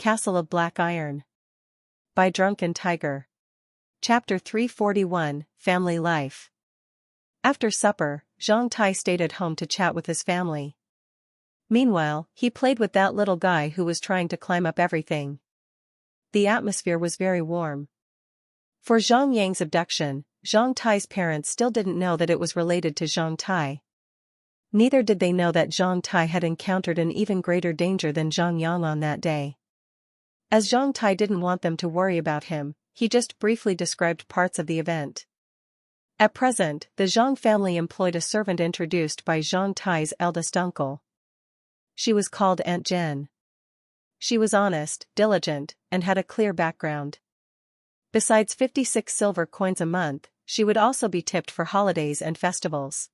Castle of Black Iron. By Drunken Tiger. Chapter 341, Family Life. After supper, Zhang Tai stayed at home to chat with his family. Meanwhile, he played with that little guy who was trying to climb up everything. The atmosphere was very warm. For Zhang Yang's abduction, Zhang Tai's parents still didn't know that it was related to Zhang Tai. Neither did they know that Zhang Tai had encountered an even greater danger than Zhang Yang on that day. As Zhang Tai didn't want them to worry about him, he just briefly described parts of the event. At present, the Zhang family employed a servant introduced by Zhang Tai's eldest uncle. She was called Aunt Jen. She was honest, diligent, and had a clear background. Besides 56 silver coins a month, she would also be tipped for holidays and festivals.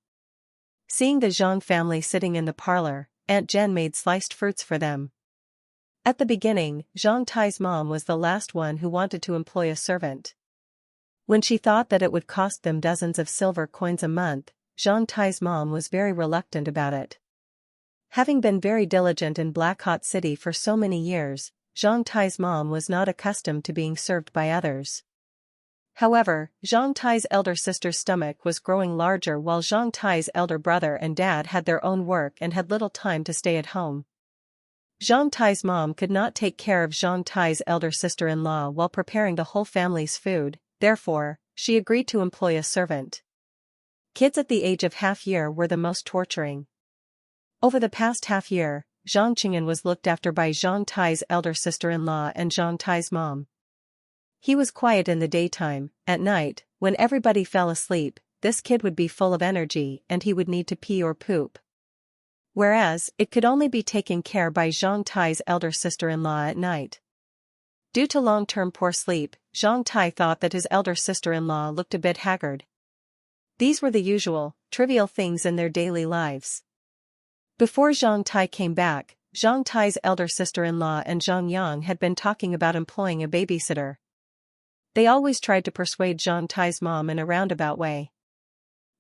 Seeing the Zhang family sitting in the parlor, Aunt Jen made sliced fruits for them. At the beginning, Zhang Tai's mom was the last one who wanted to employ a servant. When she thought that it would cost them dozens of silver coins a month, Zhang Tai's mom was very reluctant about it. Having been very diligent in Black Hot City for so many years, Zhang Tai's mom was not accustomed to being served by others. However, Zhang Tai's elder sister's stomach was growing larger while Zhang Tai's elder brother and dad had their own work and had little time to stay at home. Zhang Tai's mom could not take care of Zhang Tai's elder sister-in-law while preparing the whole family's food, therefore, she agreed to employ a servant. Kids at the age of half-year were the most torturing. Over the past half-year, Zhang Qing'an was looked after by Zhang Tai's elder sister-in-law and Zhang Tai's mom. He was quiet in the daytime. At night, when everybody fell asleep, this kid would be full of energy and he would need to pee or poop. Whereas, it could only be taken care by Zhang Tai's elder sister-in-law at night. Due to long-term poor sleep, Zhang Tai thought that his elder sister-in-law looked a bit haggard. These were the usual, trivial things in their daily lives. Before Zhang Tai came back, Zhang Tai's elder sister-in-law and Zhang Yang had been talking about employing a babysitter. They always tried to persuade Zhang Tai's mom in a roundabout way.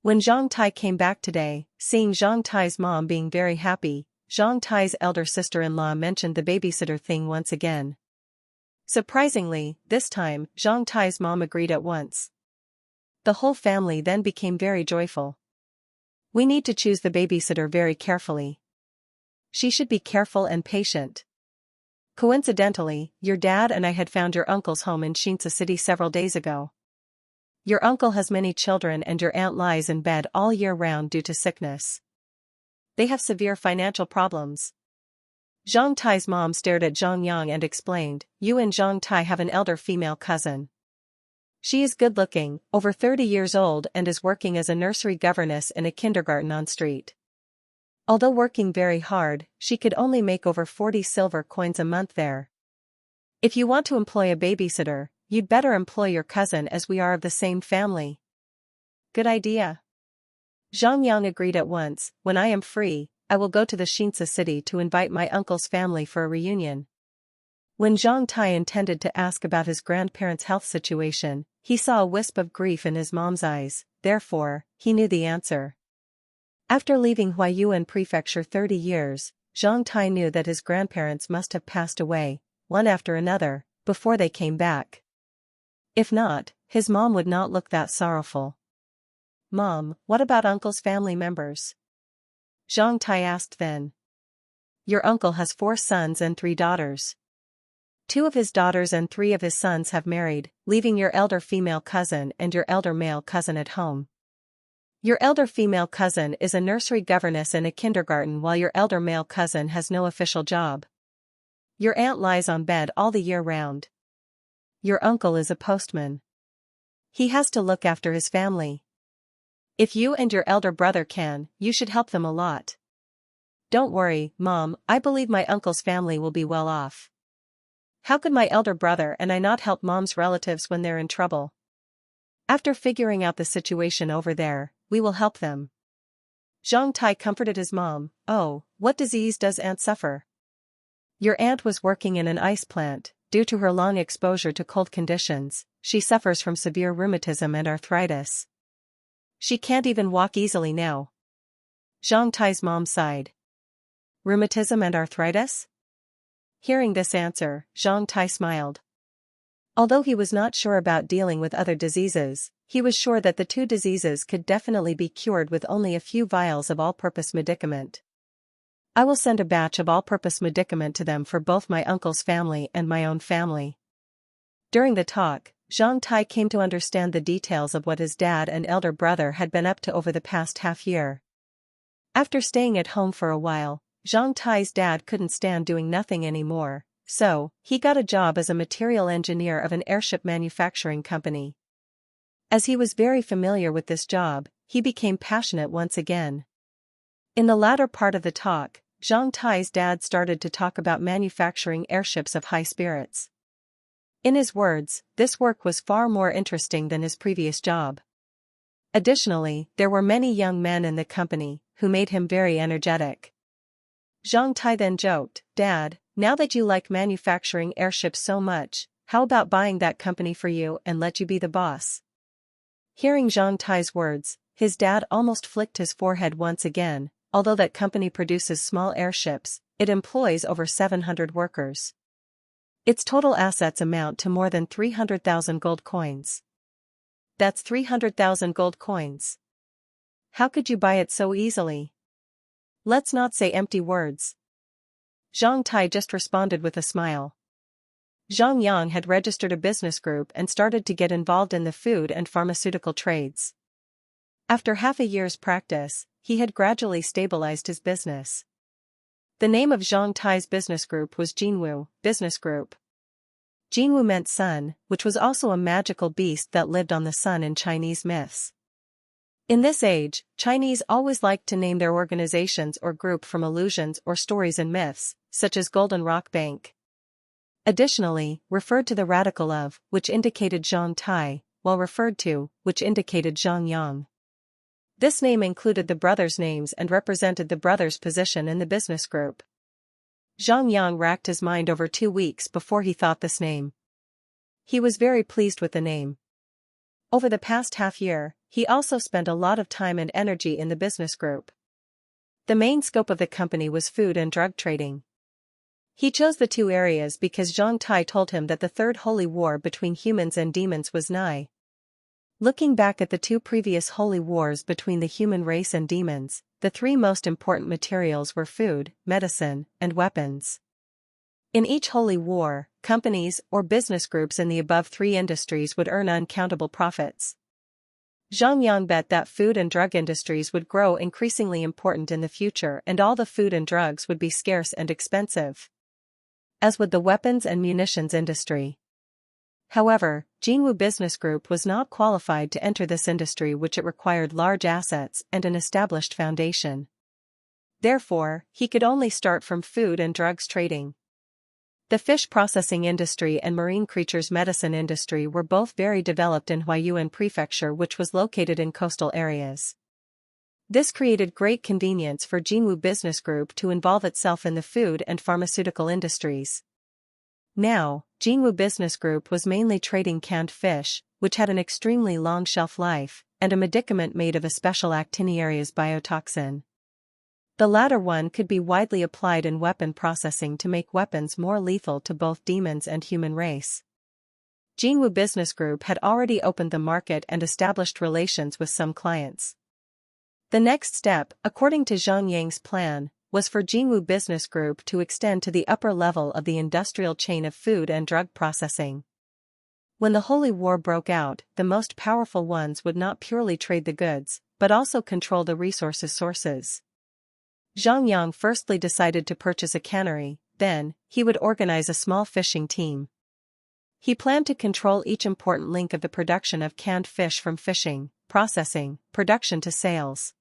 When Zhang Tai came back today, seeing Zhang Tai's mom being very happy, Zhang Tai's elder sister-in-law mentioned the babysitter thing once again. Surprisingly, this time, Zhang Tai's mom agreed at once. The whole family then became very joyful. We need to choose the babysitter very carefully. She should be careful and patient. Coincidentally, your dad and I had found your uncle's home in Shinsa City several days ago. Your uncle has many children and your aunt lies in bed all year round due to sickness. They have severe financial problems. Zhang Tai's mom stared at Zhang Yang and explained, "You and Zhang Tai have an elder female cousin. She is good-looking, over 30 years old and is working as a nursery governess in a kindergarten on street. Although working very hard, she could only make over 40 silver coins a month there. If you want to employ a babysitter, you'd better employ your cousin as we are of the same family." Good idea. Zhang Yang agreed at once. When I am free, I will go to the Shinsa city to invite my uncle's family for a reunion. When Zhang Tai intended to ask about his grandparents' health situation, he saw a wisp of grief in his mom's eyes, therefore, he knew the answer. After leaving Huaiyuan Prefecture 30 years, Zhang Tai knew that his grandparents must have passed away, one after another, before they came back. If not, his mom would not look that sorrowful. "Mom, what about uncle's family members?" Zhang Tai asked then. "Your uncle has 4 sons and 3 daughters. 2 of his daughters and 3 of his sons have married, leaving your elder female cousin and your elder male cousin at home. Your elder female cousin is a nursery governess in a kindergarten while your elder male cousin has no official job. Your aunt lies on bed all the year round. Your uncle is a postman. He has to look after his family. If you and your elder brother can, you should help them a lot. Don't worry, Mom, I believe my uncle's family will be well off. How could my elder brother and I not help Mom's relatives when they're in trouble? After figuring out the situation over there, we will help them." Zhang Tai comforted his mom. "Oh, what disease does aunt suffer?" "Your aunt was working in an ice plant. Due to her long exposure to cold conditions, she suffers from severe rheumatism and arthritis. She can't even walk easily now." Zhang Tai's mom sighed. "Rheumatism and arthritis?" Hearing this answer, Zhang Tai smiled. Although he was not sure about dealing with other diseases, he was sure that the two diseases could definitely be cured with only a few vials of all-purpose medicament. I will send a batch of all-purpose medicament to them for both my uncle's family and my own family. During the talk, Zhang Tai came to understand the details of what his dad and elder brother had been up to over the past half year. After staying at home for a while, Zhang Tai's dad couldn't stand doing nothing anymore, so he got a job as a material engineer of an airship manufacturing company. As he was very familiar with this job, he became passionate once again. In the latter part of the talk, Zhang Tai's dad started to talk about manufacturing airships of high spirits. In his words, this work was far more interesting than his previous job. Additionally, there were many young men in the company, who made him very energetic. Zhang Tai then joked, "Dad, now that you like manufacturing airships so much, how about buying that company for you and let you be the boss?" Hearing Zhang Tai's words, his dad almost flicked his forehead once again. Although that company produces small airships, it employs over 700 workers. Its total assets amount to more than 300,000 gold coins. That's 300,000 gold coins. How could you buy it so easily? Let's not say empty words. Zhang Tai just responded with a smile. Zhang Yang had registered a business group and started to get involved in the food and pharmaceutical trades. After half a year's practice, he had gradually stabilized his business. The name of Zhang Tai's business group was Jinwu Business Group. Jinwu meant sun, which was also a magical beast that lived on the sun in Chinese myths. In this age, Chinese always liked to name their organizations or group from allusions or stories and myths, such as Golden Rock Bank. Additionally, referred to the radical of, which indicated Zhang Tai, while referred to, which indicated Zhang Yang. This name included the brothers' names and represented the brothers' position in the business group. Zhang Yang racked his mind over 2 weeks before he thought this name. He was very pleased with the name. Over the past half year, he also spent a lot of time and energy in the business group. The main scope of the company was food and drug trading. He chose the two areas because Zhang Tai told him that the third holy war between humans and demons was nigh. Looking back at the two previous holy wars between the human race and demons, the three most important materials were food, medicine, and weapons. In each holy war, companies or business groups in the above three industries would earn uncountable profits. Zhang Yang bet that food and drug industries would grow increasingly important in the future and all the food and drugs would be scarce and expensive, as would the weapons and munitions industry. However, Jinwu Business Group was not qualified to enter this industry, which it required large assets and an established foundation. Therefore, he could only start from food and drugs trading. The fish processing industry and marine creatures medicine industry were both very developed in Huaiyuan Prefecture, which was located in coastal areas. This created great convenience for Jinwu Business Group to involve itself in the food and pharmaceutical industries. Now, Jinwu Business Group was mainly trading canned fish, which had an extremely long shelf life, and a medicament made of a special actiniaries biotoxin. The latter one could be widely applied in weapon processing to make weapons more lethal to both demons and human race. Jinwu Business Group had already opened the market and established relations with some clients. The next step, according to Zhang Yang's plan, was for Jinwu Business Group to extend to the upper level of the industrial chain of food and drug processing. When the Holy War broke out, the most powerful ones would not purely trade the goods, but also control the resources sources. Zhang Yang firstly decided to purchase a cannery, then, he would organize a small fishing team. He planned to control each important link of the production of canned fish from fishing, processing, production to sales.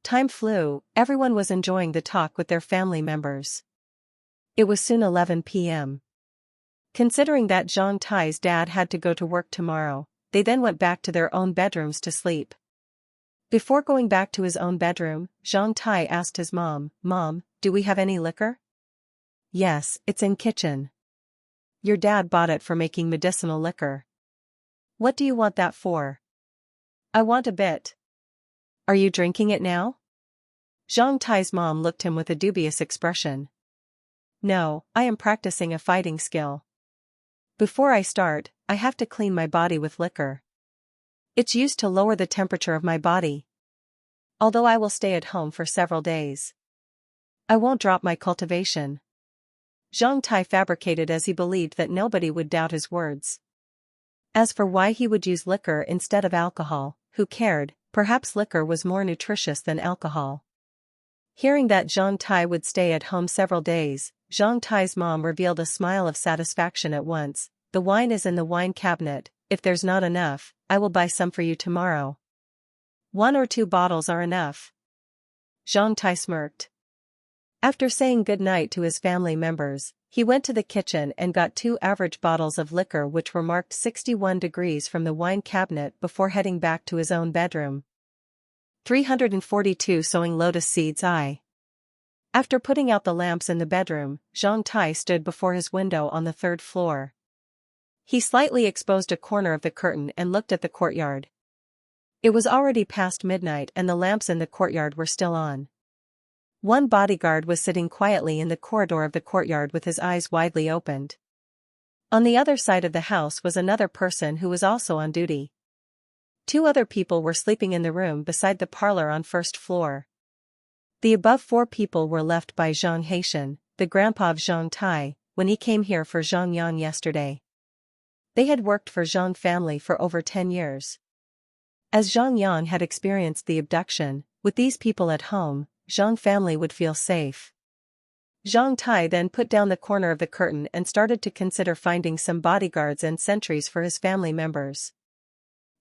Time flew, everyone was enjoying the talk with their family members. It was soon 11 p.m. Considering that Zhang Tai's dad had to go to work tomorrow, they then went back to their own bedrooms to sleep. Before going back to his own bedroom, Zhang Tai asked his mom, "Mom, do we have any liquor?" "Yes, it's in kitchen. Your dad bought it for making medicinal liquor." "What do you want that for?" "I want a bit." "Are you drinking it now?" Zhang Tai's mom looked him with a dubious expression. No, I am practicing a fighting skill. Before I start, I have to clean my body with liquor. It's used to lower the temperature of my body. Although I will stay at home for several days, I won't drop my cultivation. Zhang Tai fabricated as he believed that nobody would doubt his words. As for why he would use liquor instead of alcohol, who cared? Perhaps liquor was more nutritious than alcohol. Hearing that Zhang Tai would stay at home several days, Zhang Tai's mom revealed a smile of satisfaction at once. The wine is in the wine cabinet. If there's not enough, I will buy some for you tomorrow. 1 or 2 bottles are enough. Zhang Tai smirked. After saying good night to his family members, he went to the kitchen and got 2 average bottles of liquor which were marked 61 degrees from the wine cabinet before heading back to his own bedroom. 342 Sowing lotus seeds. After putting out the lamps in the bedroom, Zhang Tai stood before his window on the 3rd floor. He slightly exposed a corner of the curtain and looked at the courtyard. It was already past midnight and the lamps in the courtyard were still on. One bodyguard was sitting quietly in the corridor of the courtyard with his eyes widely opened. On the other side of the house was another person who was also on duty. 2 other people were sleeping in the room beside the parlor on 1st floor. The above 4 people were left by Zhang Haitian, the grandpa of Zhang Tai, when he came here for Zhang Yang yesterday. They had worked for Zhang family for over 10 years. As Zhang Yang had experienced the abduction, with these people at home, Zhang family would feel safe. Zhang Tai then put down the corner of the curtain and started to consider finding some bodyguards and sentries for his family members.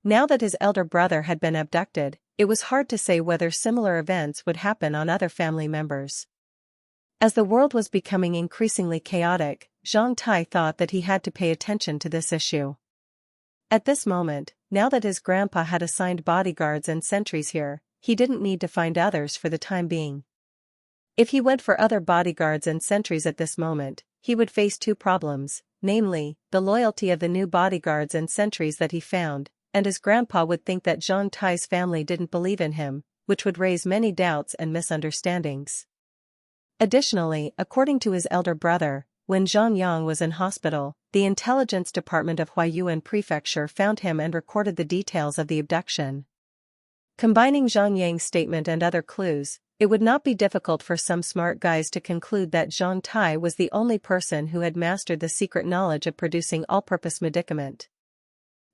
Now that his elder brother had been abducted, it was hard to say whether similar events would happen on other family members. As the world was becoming increasingly chaotic, Zhang Tai thought that he had to pay attention to this issue. At this moment, now that his grandpa had assigned bodyguards and sentries here, he didn't need to find others for the time being. If he went for other bodyguards and sentries at this moment, he would face 2 problems, namely, the loyalty of the new bodyguards and sentries that he found, and his grandpa would think that Zhang Tai's family didn't believe in him, which would raise many doubts and misunderstandings. Additionally, according to his elder brother, when Zhang Yang was in hospital, the intelligence department of Huaiyuan Prefecture found him and recorded the details of the abduction. Combining Zhang Yang's statement and other clues, it would not be difficult for some smart guys to conclude that Zhang Tai was the only person who had mastered the secret knowledge of producing all-purpose medicament.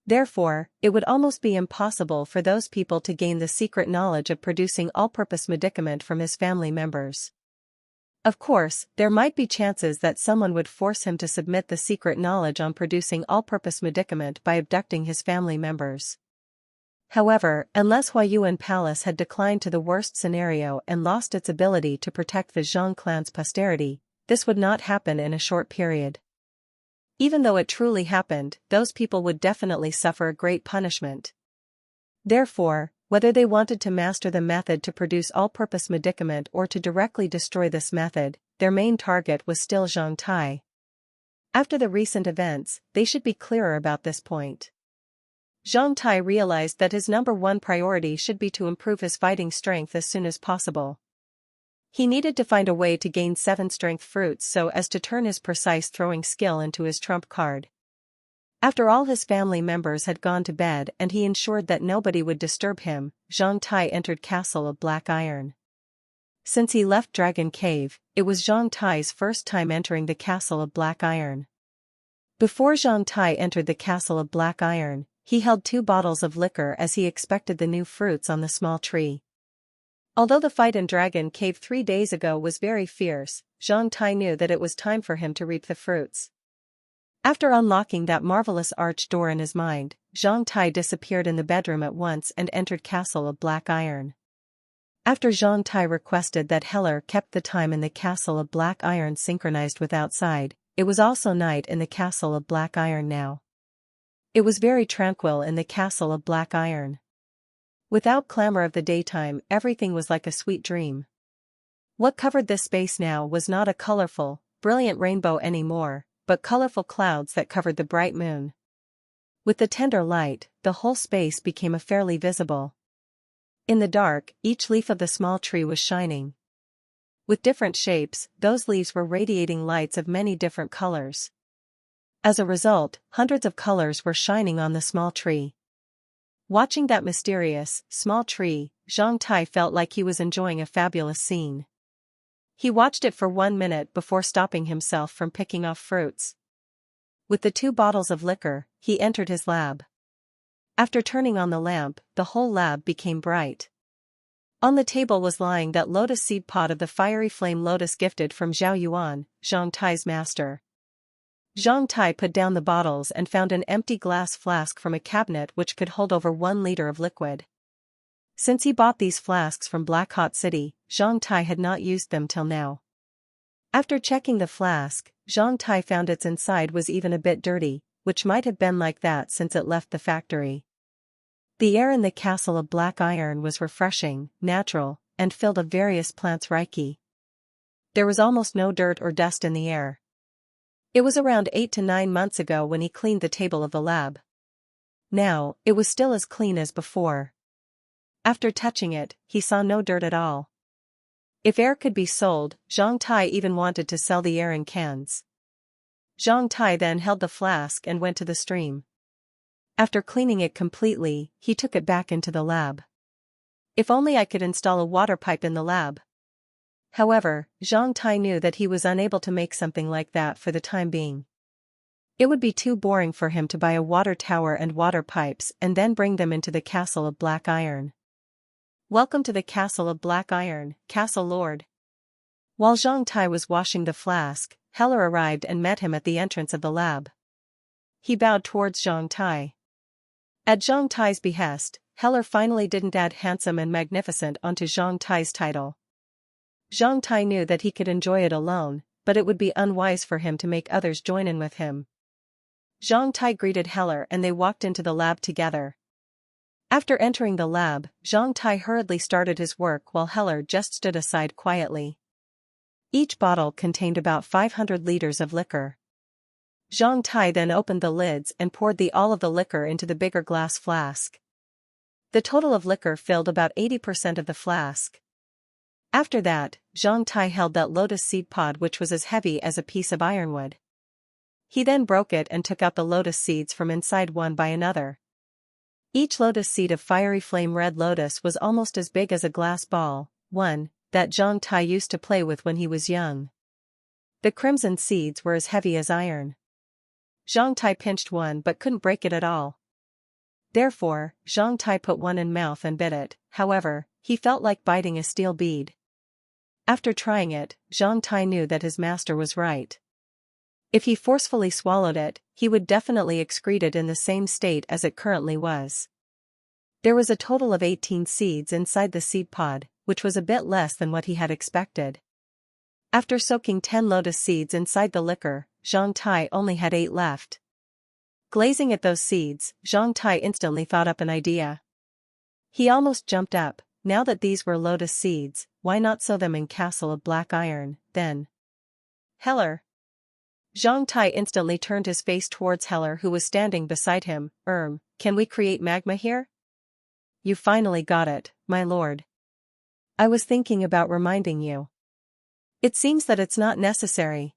Therefore, it would almost be impossible for those people to gain the secret knowledge of producing all-purpose medicament from his family members. Of course, there might be chances that someone would force him to submit the secret knowledge on producing all-purpose medicament by abducting his family members. However, unless Huaiyuan Palace had declined to the worst scenario and lost its ability to protect the Zhang clan's posterity, this would not happen in a short period. Even though it truly happened, those people would definitely suffer a great punishment. Therefore, whether they wanted to master the method to produce all-purpose medicament or to directly destroy this method, their main target was still Zhang Tai. After the recent events, they should be clearer about this point. Zhang Tai realized that his #1 priority should be to improve his fighting strength as soon as possible. He needed to find a way to gain 7 strength fruits so as to turn his precise throwing skill into his trump card. After all his family members had gone to bed and he ensured that nobody would disturb him, Zhang Tai entered Castle of Black Iron. Since he left Dragon Cave, it was Zhang Tai's first time entering the Castle of Black Iron. Before Zhang Tai entered the Castle of Black Iron, he held 2 bottles of liquor as he expected the new fruits on the small tree. Although the fight in Dragon Cave 3 days ago was very fierce, Zhang Tai knew that it was time for him to reap the fruits. After unlocking that marvelous arch door in his mind, Zhang Tai disappeared in the bedroom at once and entered Castle of Black Iron. After Zhang Tai requested that Heller kept the time in the Castle of Black Iron synchronized with outside, it was also night in the Castle of Black Iron now. It was very tranquil in the Castle of Black Iron. Without clamor of the daytime, everything was like a sweet dream. What covered this space now was not a colorful, brilliant rainbow anymore, but colorful clouds that covered the bright moon. With the tender light, the whole space became fairly visible. In the dark, each leaf of the small tree was shining. With different shapes, those leaves were radiating lights of many different colors. As a result, hundreds of colors were shining on the small tree. Watching that mysterious, small tree, Zhang Tai felt like he was enjoying a fabulous scene. He watched it for 1 minute before stopping himself from picking off fruits. With the 2 bottles of liquor, he entered his lab. After turning on the lamp, the whole lab became bright. On the table was lying that lotus seed pod of the fiery flame lotus gifted from Zhao Yuan, Zhang Tai's master. Zhang Tai put down the bottles and found an empty glass flask from a cabinet which could hold over 1 liter of liquid. Since he bought these flasks from Black Hot City, Zhang Tai had not used them till now. After checking the flask, Zhang Tai found its inside was even a bit dirty, which might have been like that since it left the factory. The air in the castle of Black Iron was refreshing, natural, and filled of various plants reiki. There was almost no dirt or dust in the air. It was around 8 to 9 months ago when he cleaned the table of the lab. Now, it was still as clean as before. After touching it, he saw no dirt at all. If air could be sold, Zhang Tai even wanted to sell the air in cans. Zhang Tai then held the flask and went to the stream. After cleaning it completely, he took it back into the lab. If only I could install a water pipe in the lab. However, Zhang Tai knew that he was unable to make something like that for the time being. It would be too boring for him to buy a water tower and water pipes and then bring them into the castle of Black Iron. Welcome to the castle of Black Iron, Castle Lord. While Zhang Tai was washing the flask, Heller arrived and met him at the entrance of the lab. He bowed towards Zhang Tai. At Zhang Tai's behest, Heller finally didn't add handsome and magnificent onto Zhang Tai's title. Zhang Tai knew that he could enjoy it alone, but it would be unwise for him to make others join in with him. Zhang Tai greeted Heller and they walked into the lab together. After entering the lab, Zhang Tai hurriedly started his work while Heller just stood aside quietly. Each bottle contained about 500 liters of liquor. Zhang Tai then opened the lids and poured all of the liquor into the bigger glass flask. The total of liquor filled about 80% of the flask. After that, Zhang Tai held that lotus seed pod which was as heavy as a piece of ironwood. He then broke it and took out the lotus seeds from inside one by another. Each lotus seed of fiery flame red lotus was almost as big as a glass ball, one that Zhang Tai used to play with when he was young. The crimson seeds were as heavy as iron. Zhang Tai pinched one but couldn't break it at all. Therefore, Zhang Tai put one in mouth and bit it, however, he felt like biting a steel bead. After trying it, Zhang Tai knew that his master was right. If he forcefully swallowed it, he would definitely excrete it in the same state as it currently was. There was a total of 18 seeds inside the seed pod, which was a bit less than what he had expected. After soaking 10 lotus seeds inside the liquor, Zhang Tai only had 8 left. Glazing at those seeds, Zhang Tai instantly thought up an idea. He almost jumped up. Now that these were lotus seeds, why not sow them in Castle of Black Iron, then? Heller. Zhang Tai instantly turned his face towards Heller who was standing beside him. Can we create magma here? You finally got it, my lord. I was thinking about reminding you. It seems that it's not necessary.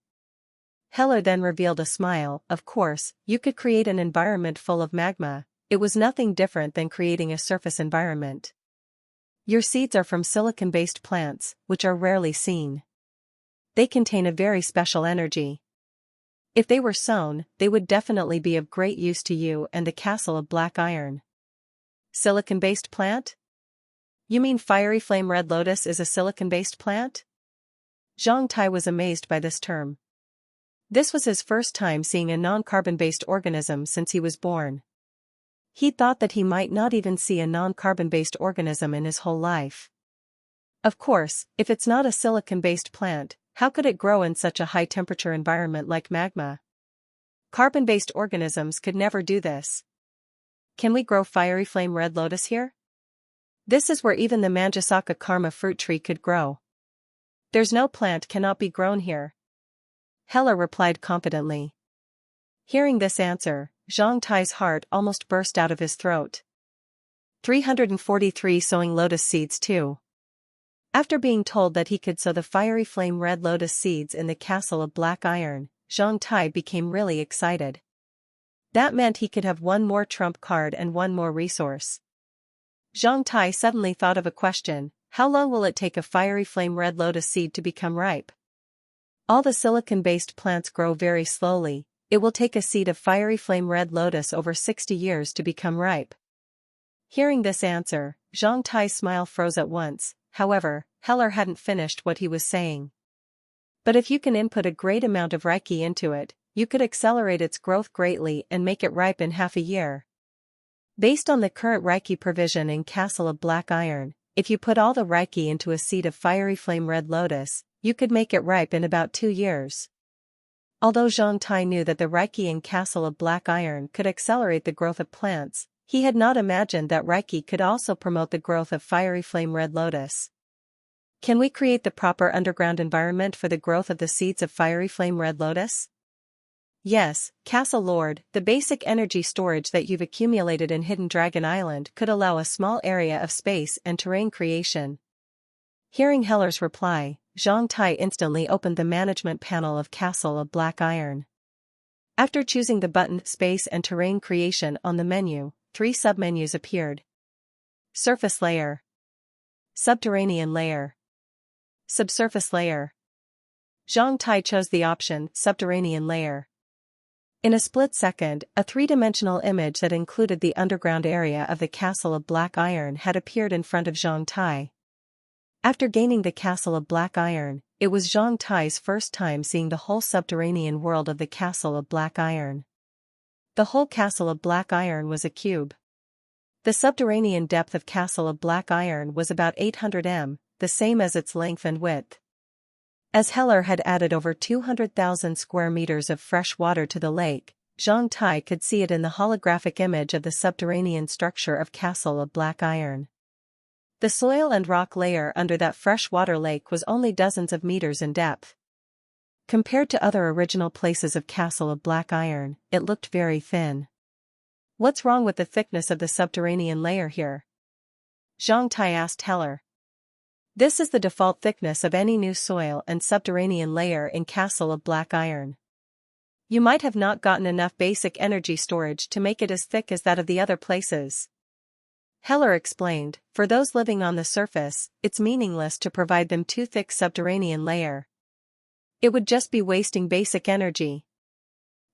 Heller then revealed a smile. Of course, you could create an environment full of magma. It was nothing different than creating a surface environment. Your seeds are from silicon-based plants, which are rarely seen. They contain a very special energy. If they were sown, they would definitely be of great use to you and the Castle of Black Iron. Silicon-based plant? You mean fiery flame red lotus is a silicon-based plant? Zhang Tai was amazed by this term. This was his first time seeing a non-carbon-based organism since he was born. He thought that he might not even see a non-carbon-based organism in his whole life. Of course, if it's not a silicon-based plant, how could it grow in such a high-temperature environment like magma? Carbon-based organisms could never do this. Can we grow fiery flame red lotus here? This is where even the Manjasaka karma fruit tree could grow. There's no plant cannot be grown here. Heller replied confidently. Hearing this answer, Zhang Tai's heart almost burst out of his throat. 343 sowing lotus seeds too. After being told that he could sow the fiery flame red lotus seeds in the castle of black iron, Zhang Tai became really excited. That meant he could have one more trump card and one more resource. Zhang Tai suddenly thought of a question: how long will it take a fiery flame red lotus seed to become ripe? All the silicon-based plants grow very slowly. It will take a seed of fiery flame red lotus over 60 years to become ripe. Hearing this answer, Zhang Tai's smile froze at once. However, Heller hadn't finished what he was saying. But if you can input a great amount of Reiki into it, you could accelerate its growth greatly and make it ripe in half a year. Based on the current Reiki provision in Castle of Black Iron, if you put all the Reiki into a seed of fiery flame red lotus, you could make it ripe in about 2 years. Although Zhang Tai knew that the Reiki in Castle of Black Iron could accelerate the growth of plants, he had not imagined that Reiki could also promote the growth of fiery flame red lotus. Can we create the proper underground environment for the growth of the seeds of fiery flame red lotus? Yes, Castle Lord, the basic energy storage that you've accumulated in Hidden Dragon Island could allow a small area of space and terrain creation. Hearing Heller's reply, Zhang Tai instantly opened the management panel of Castle of Black Iron. After choosing the button Space and Terrain Creation on the menu, 3 submenus appeared. Surface Layer, Subterranean Layer, Subsurface Layer. Zhang Tai chose the option Subterranean Layer. In a split second, a 3-dimensional image that included the underground area of the Castle of Black Iron had appeared in front of Zhang Tai. After gaining the Castle of Black Iron, it was Zhang Tai's first time seeing the whole subterranean world of the Castle of Black Iron. The whole Castle of Black Iron was a cube. The subterranean depth of Castle of Black Iron was about 800 m, the same as its length and width. As Heller had added over 200,000 square meters of fresh water to the lake, Zhang Tai could see it in the holographic image of the subterranean structure of Castle of Black Iron. The soil and rock layer under that freshwater lake was only dozens of meters in depth. Compared to other original places of Castle of Black Iron, it looked very thin. What's wrong with the thickness of the subterranean layer here? Zhang Tai asked Heller. This is the default thickness of any new soil and subterranean layer in Castle of Black Iron. You might have not gotten enough basic energy storage to make it as thick as that of the other places. Heller explained, for those living on the surface, it's meaningless to provide them too thick subterranean layer. It would just be wasting basic energy.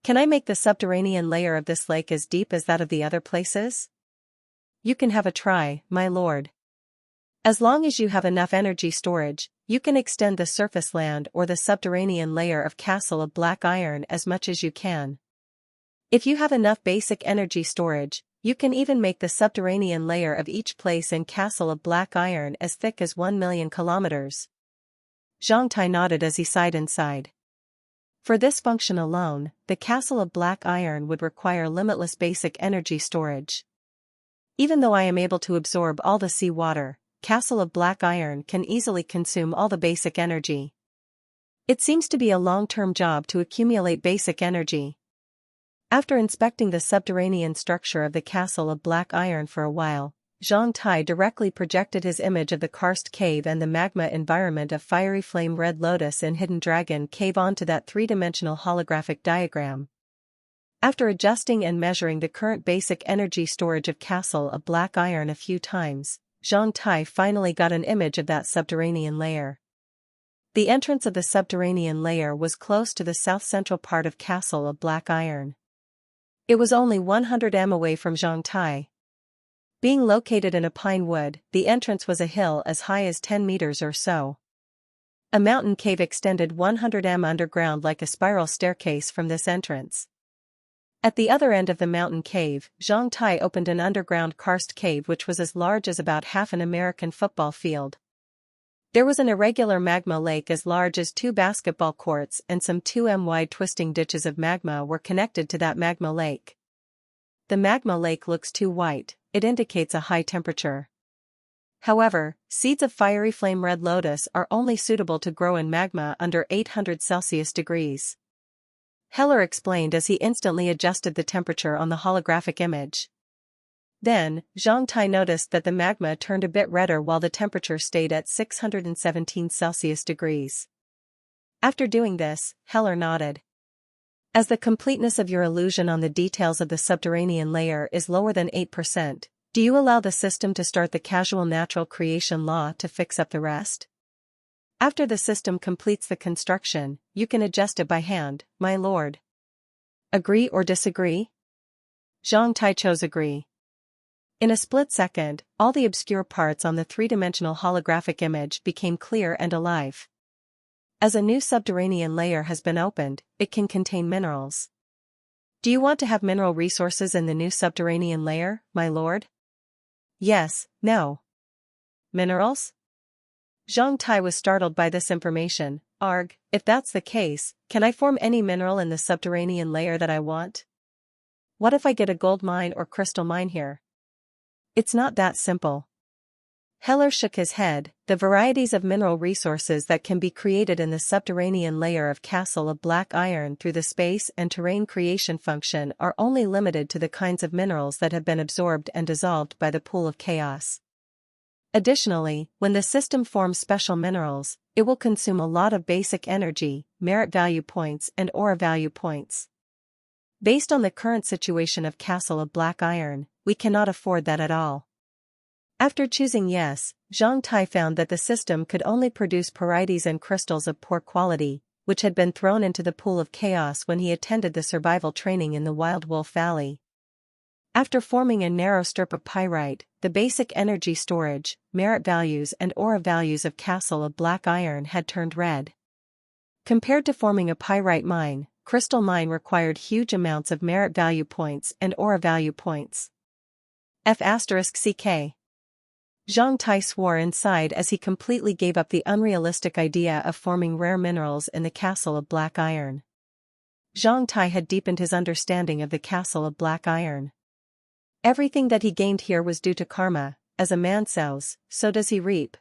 Can I make the subterranean layer of this lake as deep as that of the other places? You can have a try, my lord. As long as you have enough energy storage, you can extend the surface land or the subterranean layer of Castle of Black Iron as much as you can. If you have enough basic energy storage, you can even make the subterranean layer of each place in Castle of Black Iron as thick as 1 million kilometers. Zhang Tai nodded as he sighed inside. For this function alone, the Castle of Black Iron would require limitless basic energy storage. Even though I am able to absorb all the sea water, Castle of Black Iron can easily consume all the basic energy. It seems to be a long-term job to accumulate basic energy. After inspecting the subterranean structure of the Castle of Black Iron for a while, Zhang Tai directly projected his image of the karst cave and the magma environment of fiery flame red lotus in Hidden Dragon Cave onto that 3-dimensional holographic diagram. After adjusting and measuring the current basic energy storage of Castle of Black Iron a few times, Zhang Tai finally got an image of that subterranean layer. The entrance of the subterranean layer was close to the south-central part of Castle of Black Iron. It was only 100 m away from Zhang Tai. Being located in a pine wood, the entrance was a hill as high as 10 meters or so. A mountain cave extended 100 m underground like a spiral staircase from this entrance. At the other end of the mountain cave, Zhang Tai opened an underground karst cave which was as large as about half an American football field. There was an irregular magma lake as large as 2 basketball courts, and some 2 m wide twisting ditches of magma were connected to that magma lake. The magma lake looks too white, it indicates a high temperature. However, seeds of fiery flame red lotus are only suitable to grow in magma under 800 Celsius degrees. Heller explained as he instantly adjusted the temperature on the holographic image. Then, Zhang Tai noticed that the magma turned a bit redder while the temperature stayed at 617 Celsius degrees. After doing this, Heller nodded. As the completeness of your illusion on the details of the subterranean layer is lower than 8%, do you allow the system to start the casual natural creation law to fix up the rest? After the system completes the construction, you can adjust it by hand, my lord. Agree or disagree? Zhang Tai chose agree. In a split second, all the obscure parts on the three-dimensional holographic image became clear and alive. As a new subterranean layer has been opened, it can contain minerals. Do you want to have mineral resources in the new subterranean layer, my lord? Yes, no. Minerals? Zhang Tai was startled by this information. Arg, if that's the case, can I form any mineral in the subterranean layer that I want? What if I get a gold mine or crystal mine here? It's not that simple. Heller shook his head. The varieties of mineral resources that can be created in the subterranean layer of Castle of Black Iron through the space and terrain creation function are only limited to the kinds of minerals that have been absorbed and dissolved by the pool of chaos. Additionally, when the system forms special minerals, it will consume a lot of basic energy, merit value points and aura value points. Based on the current situation of Castle of Black Iron, we cannot afford that at all. After choosing yes, Zhang Tai found that the system could only produce parites and crystals of poor quality, which had been thrown into the pool of chaos when he attended the survival training in the Wild Wolf Valley. After forming a narrow strip of pyrite, the basic energy storage, merit values and aura values of Castle of Black Iron had turned red. Compared to forming a pyrite mine, crystal mine required huge amounts of merit value points and aura value points. F***CK. Zhang Tai swore inside as he completely gave up the unrealistic idea of forming rare minerals in the Castle of Black Iron. Zhang Tai had deepened his understanding of the Castle of Black Iron. Everything that he gained here was due to karma. As a man sows, so does he reap.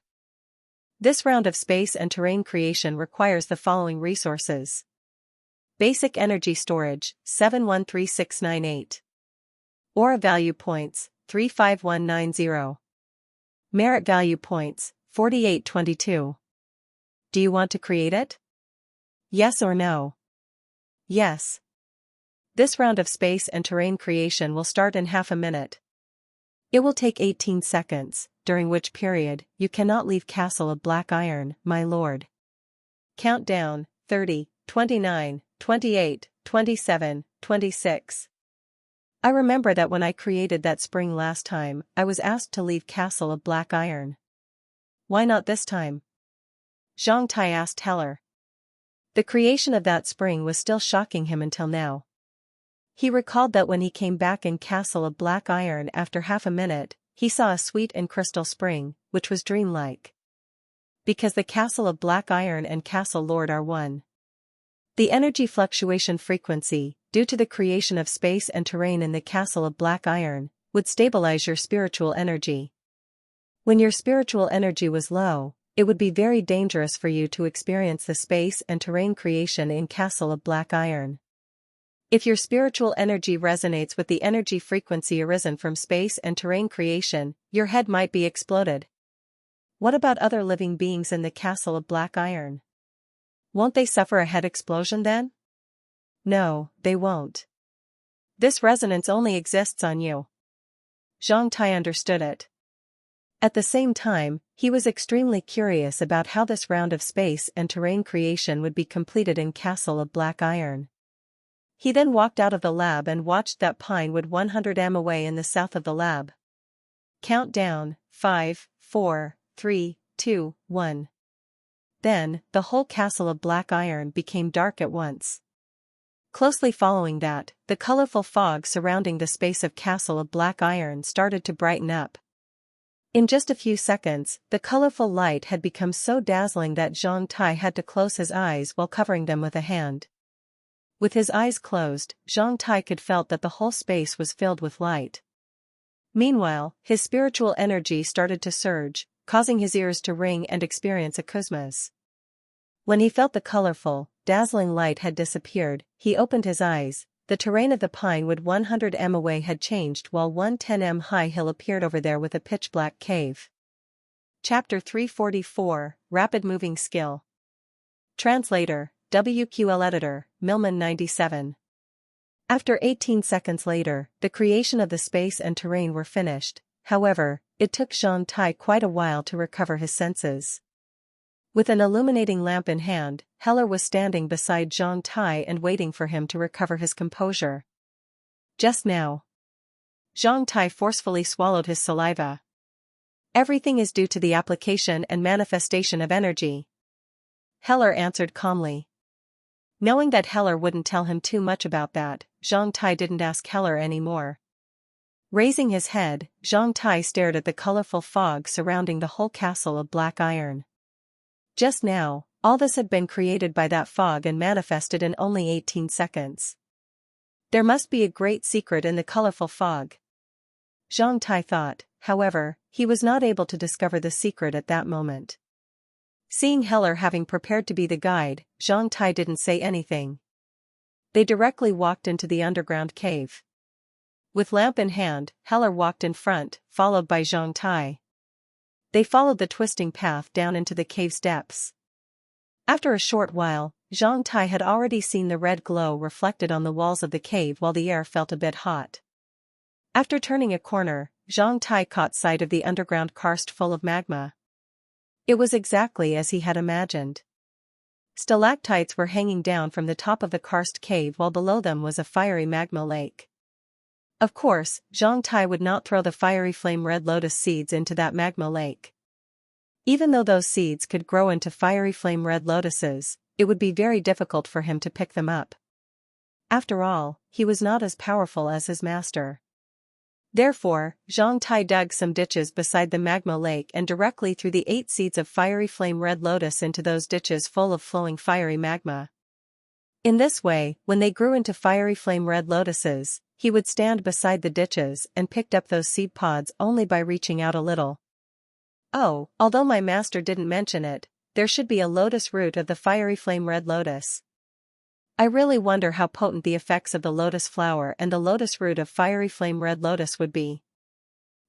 This round of space and terrain creation requires the following resources. Basic energy storage, 713698. Aura value points, 35190. Merit value points, 4822. Do you want to create it? Yes or no? Yes. This round of space and terrain creation will start in half a minute. It will take 18 seconds, during which period, you cannot leave Castle of Black Iron, my lord. Countdown, 30, 29, 28, 27, 26. I remember that when I created that spring last time, I was asked to leave Castle of Black Iron. Why not this time? Zhang Tai asked Heller. The creation of that spring was still shocking him until now. He recalled that when he came back in Castle of Black Iron after half a minute, he saw a sweet and crystal spring, which was dreamlike. Because the Castle of Black Iron and Castle Lord are one. The energy fluctuation frequency, due to the creation of space and terrain in the Castle of Black Iron, would stabilize your spiritual energy. When your spiritual energy was low, it would be very dangerous for you to experience the space and terrain creation in Castle of Black Iron. If your spiritual energy resonates with the energy frequency arisen from space and terrain creation, your head might be exploded. What about other living beings in the Castle of Black Iron? Won't they suffer a head explosion then? No, they won't. This resonance only exists on you. Zhang Tai understood it. At the same time, he was extremely curious about how this round of space and terrain creation would be completed in Castle of Black Iron. He then walked out of the lab and watched that pine wood 100 m away in the south of the lab. Countdown, 5, 4, 3, 2, 1. Then, the whole Castle of Black Iron became dark at once. Closely following that, the colorful fog surrounding the space of Castle of Black Iron started to brighten up. In just a few seconds, the colorful light had become so dazzling that Zhang Tai had to close his eyes while covering them with a hand. With his eyes closed, Zhang Tai could felt that the whole space was filled with light. Meanwhile, his spiritual energy started to surge, causing his ears to ring and experience akuzmas. When he felt the colorful, dazzling light had disappeared, he opened his eyes, the terrain of the Pinewood 100 m away had changed while 110 m high hill appeared over there with a pitch-black cave. Chapter 344, Rapid Moving Skill. Translator, WQL Editor, Millman 97. After 18 seconds later, the creation of the space and terrain were finished. However, it took Zhang Tai quite a while to recover his senses. With an illuminating lamp in hand, Heller was standing beside Zhang Tai and waiting for him to recover his composure. Just now. Zhang Tai forcefully swallowed his saliva. Everything is due to the application and manifestation of energy. Heller answered calmly. Knowing that Heller wouldn't tell him too much about that, Zhang Tai didn't ask Heller anymore. Raising his head, Zhang Tai stared at the colorful fog surrounding the whole castle of black iron. Just now, all this had been created by that fog and manifested in only 18 seconds. There must be a great secret in the colorful fog. Zhang Tai thought, however, he was not able to discover the secret at that moment. Seeing Heller having prepared to be the guide, Zhang Tai didn't say anything. They directly walked into the underground cave. With lamp in hand, Heller walked in front, followed by Zhang Tai. They followed the twisting path down into the cave's depths. After a short while, Zhang Tai had already seen the red glow reflected on the walls of the cave while the air felt a bit hot. After turning a corner, Zhang Tai caught sight of the underground karst full of magma. It was exactly as he had imagined. Stalactites were hanging down from the top of the karst cave while below them was a fiery magma lake. Of course, Zhang Tai would not throw the fiery flame red lotus seeds into that magma lake. Even though those seeds could grow into fiery flame red lotuses, it would be very difficult for him to pick them up. After all, he was not as powerful as his master. Therefore, Zhang Tai dug some ditches beside the magma lake and directly threw the 8 seeds of fiery flame red lotus into those ditches full of flowing fiery magma. In this way, when they grew into fiery flame red lotuses, he would stand beside the ditches and picked up those seed pods only by reaching out a little. Oh, although my master didn't mention it, there should be a lotus root of the fiery flame red lotus. I really wonder how potent the effects of the lotus flower and the lotus root of fiery flame red lotus would be.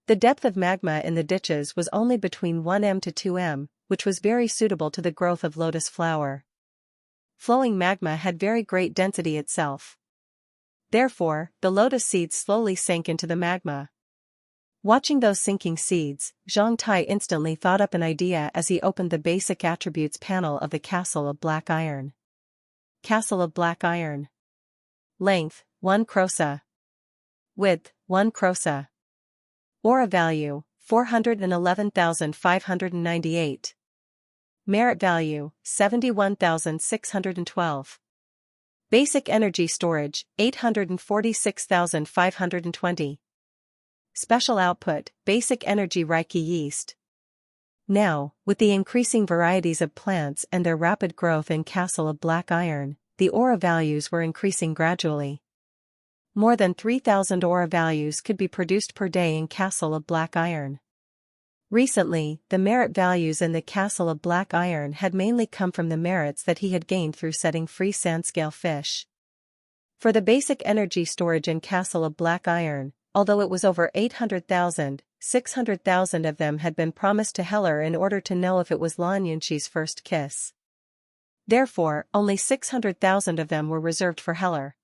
The depth of magma in the ditches was only between 1 m to 2 m, which was very suitable to the growth of lotus flower. Flowing magma had very great density itself. Therefore, the lotus seeds slowly sank into the magma. Watching those sinking seeds, Zhang Tai instantly thought up an idea as he opened the basic attributes panel of the Castle of Black Iron. Castle of Black Iron. Length, 1 krosa. Width, 1 krosa. Aura value, 411,598. Merit value, 71,612. Basic energy storage, 846,520. Special output, basic energy Reiki yeast. Now, with the increasing varieties of plants and their rapid growth in Castle of Black Iron, the aura values were increasing gradually. More than 3,000 aura values could be produced per day in Castle of Black Iron. Recently, the merit values in the Castle of Black Iron had mainly come from the merits that he had gained through setting free sandscale fish. For the basic energy storage in Castle of Black Iron, although it was over 800,000, 600,000 of them had been promised to Heller in order to know if it was Lan Yunqi's first kiss. Therefore, only 600,000 of them were reserved for Heller.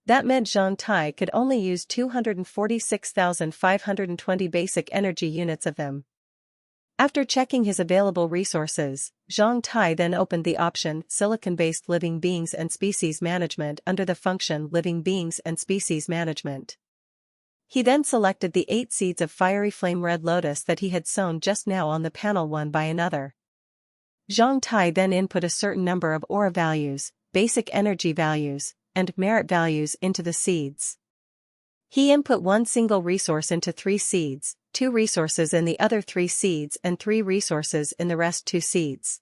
That meant Zhang Tai could only use 246,520 basic energy units of them. After checking his available resources, Zhang Tai then opened the option Silicon-based Living Beings and Species Management under the function Living Beings and Species Management. He then selected the 8 seeds of fiery flame red lotus that he had sown just now on the panel one by another. Zhang Tai then input a certain number of aura values, basic energy values, and merit values into the seeds. He input one single resource into 3 seeds, 2 resources in the other 3 seeds and 3 resources in the rest 2 seeds.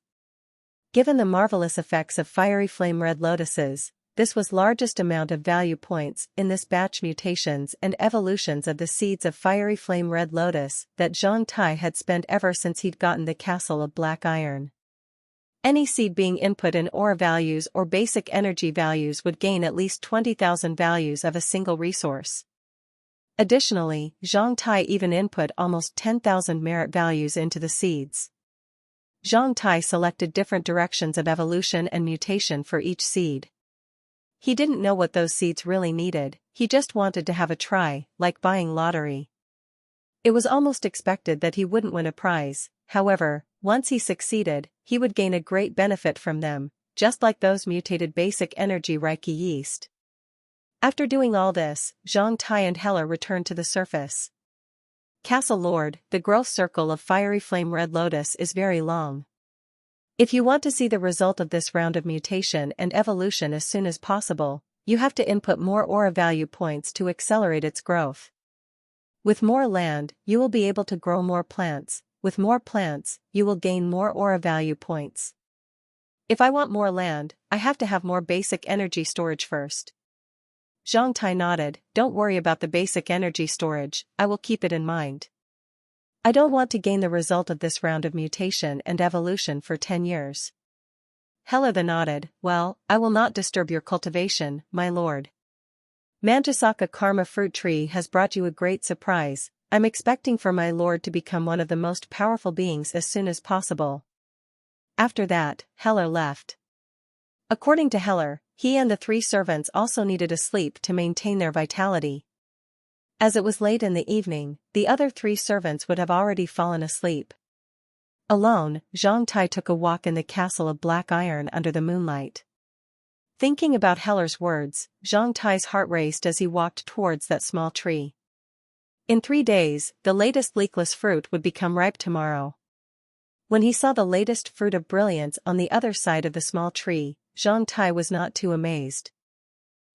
Given the marvelous effects of fiery flame red lotuses, this was largest amount of value points in this batch mutations and evolutions of the seeds of fiery flame red lotus that Zhang Tai had spent ever since he'd gotten the Castle of Black Iron. Any seed being input in aura values or basic energy values would gain at least 20,000 values of a single resource. Additionally, Zhang Tai even input almost 10,000 merit values into the seeds. Zhang Tai selected different directions of evolution and mutation for each seed. He didn't know what those seeds really needed, he just wanted to have a try, like buying lottery. It was almost expected that he wouldn't win a prize, however, once he succeeded, he would gain a great benefit from them, just like those mutated basic energy Reiki yeast. After doing all this, Zhang Tai and Heller returned to the surface. Castle Lord, the growth circle of fiery flame red lotus is very long. If you want to see the result of this round of mutation and evolution as soon as possible, you have to input more aura value points to accelerate its growth. With more land, you will be able to grow more plants. With more plants, you will gain more aura value points. If I want more land, I have to have more basic energy storage first. Zhang Tai nodded, don't worry about the basic energy storage, I will keep it in mind. I don't want to gain the result of this round of mutation and evolution for 10 years. Heller then nodded, well, I will not disturb your cultivation, my lord. Manjusaka Karma fruit tree has brought you a great surprise. I'm expecting for my lord to become one of the most powerful beings as soon as possible. After that, Heller left. According to Heller, he and the 3 servants also needed a sleep to maintain their vitality. As it was late in the evening, the other 3 servants would have already fallen asleep. Alone, Zhang Tai took a walk in the castle of black iron under the moonlight. Thinking about Heller's words, Zhang Tai's heart raced as he walked towards that small tree. In 3 days, the latest leafless fruit would become ripe tomorrow. When he saw the latest fruit of brilliance on the other side of the small tree, Zhang Tai was not too amazed.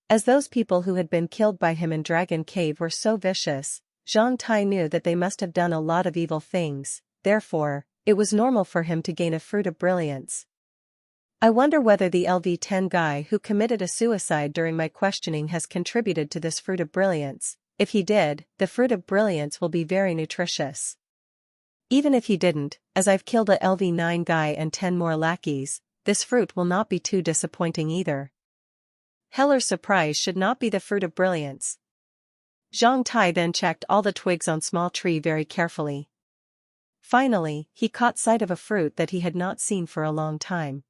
As those people who had been killed by him in Dragon Cave were so vicious, Zhang Tai knew that they must have done a lot of evil things, therefore, it was normal for him to gain a fruit of brilliance. I wonder whether the LV-10 guy who committed a suicide during my questioning has contributed to this fruit of brilliance. If he did, the fruit of brilliance will be very nutritious. Even if he didn't, as I've killed a LV-9 guy and 10 more lackeys, this fruit will not be too disappointing either. Heller's surprise should not be the fruit of brilliance. Zhang Tai then checked all the twigs on small tree very carefully. Finally, he caught sight of a fruit that he had not seen for a long time.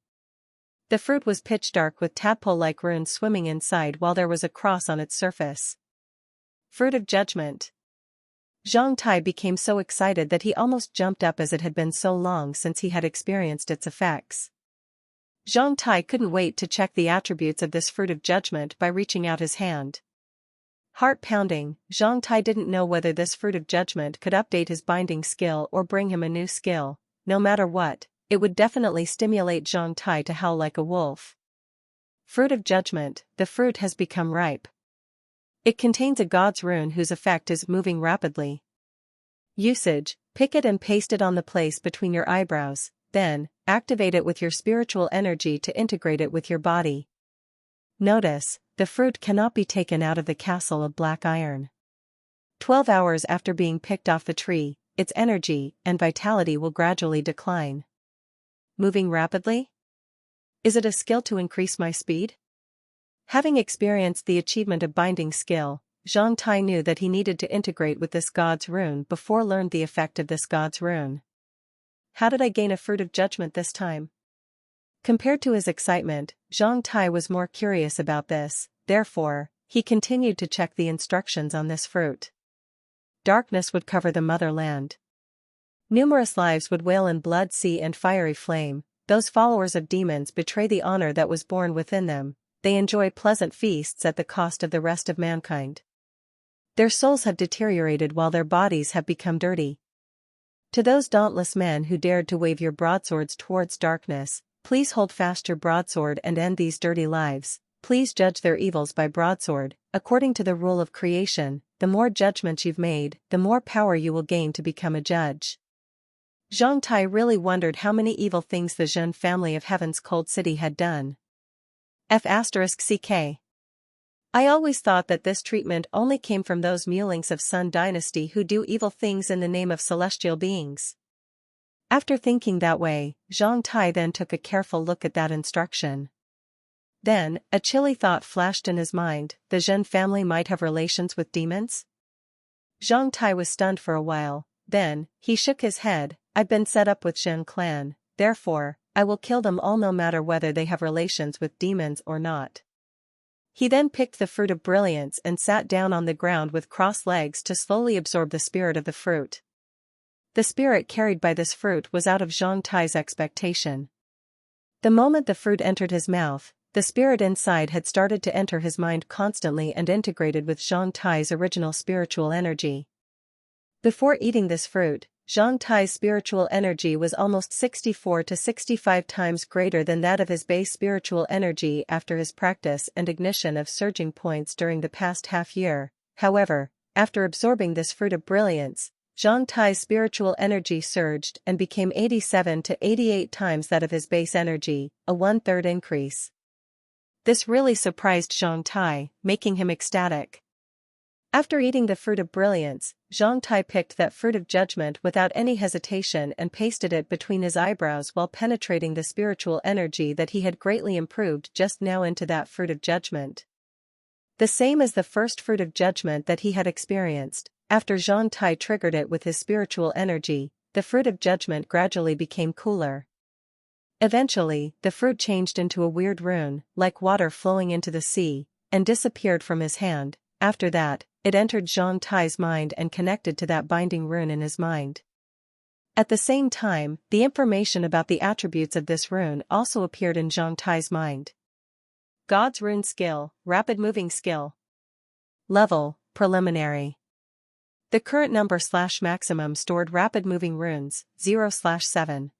The fruit was pitch dark with tadpole-like runes swimming inside while there was a cross on its surface. Fruit of Judgment. Zhang Tai became so excited that he almost jumped up as it had been so long since he had experienced its effects. Zhang Tai couldn't wait to check the attributes of this fruit of judgment by reaching out his hand. Heart pounding, Zhang Tai didn't know whether this fruit of judgment could update his binding skill or bring him a new skill. No matter what, it would definitely stimulate Zhang Tai to howl like a wolf. Fruit of Judgment, the fruit has become ripe. It contains a god's rune whose effect is moving rapidly. Usage, pick it and paste it on the place between your eyebrows, then, activate it with your spiritual energy to integrate it with your body. Notice, the fruit cannot be taken out of the castle of black iron. 12 hours after being picked off the tree, its energy and vitality will gradually decline. Moving rapidly? Is it a skill to increase my speed? Having experienced the achievement of binding skill, Zhang Tai knew that he needed to integrate with this god's rune before learned the effect of this god's rune. How did I gain a fruit of judgment this time? Compared to his excitement, Zhang Tai was more curious about this, therefore, he continued to check the instructions on this fruit. Darkness would cover the motherland. Numerous lives would wail in blood, sea and fiery flame. Those followers of demons betray the honor that was born within them. They enjoy pleasant feasts at the cost of the rest of mankind. Their souls have deteriorated while their bodies have become dirty. To those dauntless men who dared to wave your broadswords towards darkness, please hold fast your broadsword and end these dirty lives. Please judge their evils by broadsword. According to the rule of creation, the more judgments you've made, the more power you will gain to become a judge. Zhang Tai really wondered how many evil things the Zhen family of Heaven's Cold City had done. F***ck. I always thought that this treatment only came from those mulings of Sun Dynasty who do evil things in the name of celestial beings. After thinking that way, Zhang Tai then took a careful look at that instruction. Then, a chilly thought flashed in his mind: the Zhen family might have relations with demons? Zhang Tai was stunned for a while, then, he shook his head. I've been set up with Zhen clan, therefore, I will kill them all no matter whether they have relations with demons or not. He then picked the fruit of brilliance and sat down on the ground with crossed legs to slowly absorb the spirit of the fruit. The spirit carried by this fruit was out of Zhang Tai's expectation. The moment the fruit entered his mouth, the spirit inside had started to enter his mind constantly and integrated with Zhang Tai's original spiritual energy. Before eating this fruit, Zhang Tai's spiritual energy was almost 64 to 65 times greater than that of his base spiritual energy after his practice and ignition of surging points during the past half year. However, after absorbing this fruit of brilliance, Zhang Tai's spiritual energy surged and became 87 to 88 times that of his base energy, a one-third increase. This really surprised Zhang Tai, making him ecstatic. After eating the fruit of brilliance, Zhang Tai picked that fruit of judgment without any hesitation and pasted it between his eyebrows while penetrating the spiritual energy that he had greatly improved just now into that fruit of judgment. The same as the first fruit of judgment that he had experienced, after Zhang Tai triggered it with his spiritual energy, the fruit of judgment gradually became cooler. Eventually, the fruit changed into a weird rune, like water flowing into the sea, and disappeared from his hand. After that, it entered Zhang Tai's mind and connected to that binding rune in his mind. At the same time, the information about the attributes of this rune also appeared in Zhang Tai's mind. God's rune skill, rapid moving skill. Level, preliminary. The current number/maximum stored rapid moving runes, 0/7.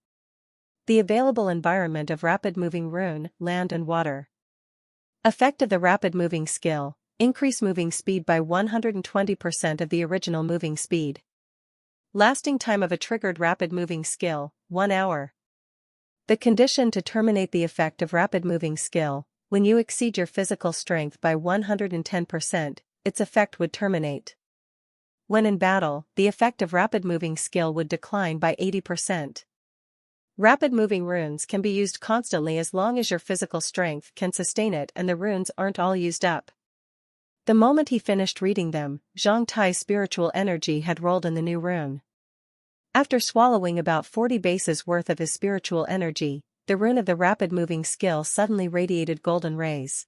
The available environment of rapid moving rune, land and water. Effect of the rapid moving skill. Increase moving speed by 120% of the original moving speed. Lasting time of a triggered rapid moving skill, 1 hour. The condition to terminate the effect of rapid moving skill: when you exceed your physical strength by 110%, its effect would terminate. When in battle, the effect of rapid moving skill would decline by 80%. Rapid moving runes can be used constantly as long as your physical strength can sustain it and the runes aren't all used up. The moment he finished reading them, Zhang Tai's spiritual energy had rolled in the new rune. After swallowing about 40 bases worth of his spiritual energy, the rune of the rapid moving skill suddenly radiated golden rays.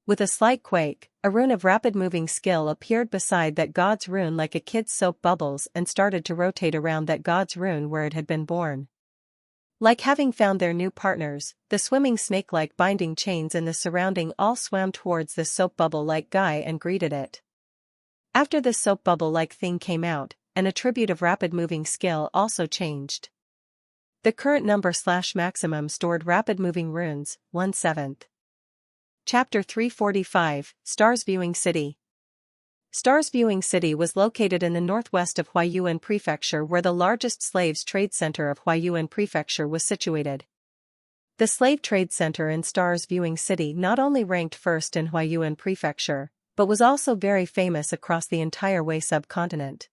With a slight quake, a rune of rapid moving skill appeared beside that god's rune like a kid's soap bubbles and started to rotate around that god's rune where it had been born. Like having found their new partners, the swimming snake-like binding chains in the surrounding all swam towards the soap bubble-like guy and greeted it. After the soap bubble-like thing came out, an attribute of rapid moving skill also changed. The current number/maximum stored rapid moving runes, 1/7. Chapter 345, Stars Viewing City. Stars Viewing City was located in the northwest of Huaiyuan Prefecture, where the largest slaves trade center of Huaiyuan Prefecture was situated. The slave trade center in Stars Viewing City not only ranked first in Huaiyuan Prefecture, but was also very famous across the entire Wei subcontinent.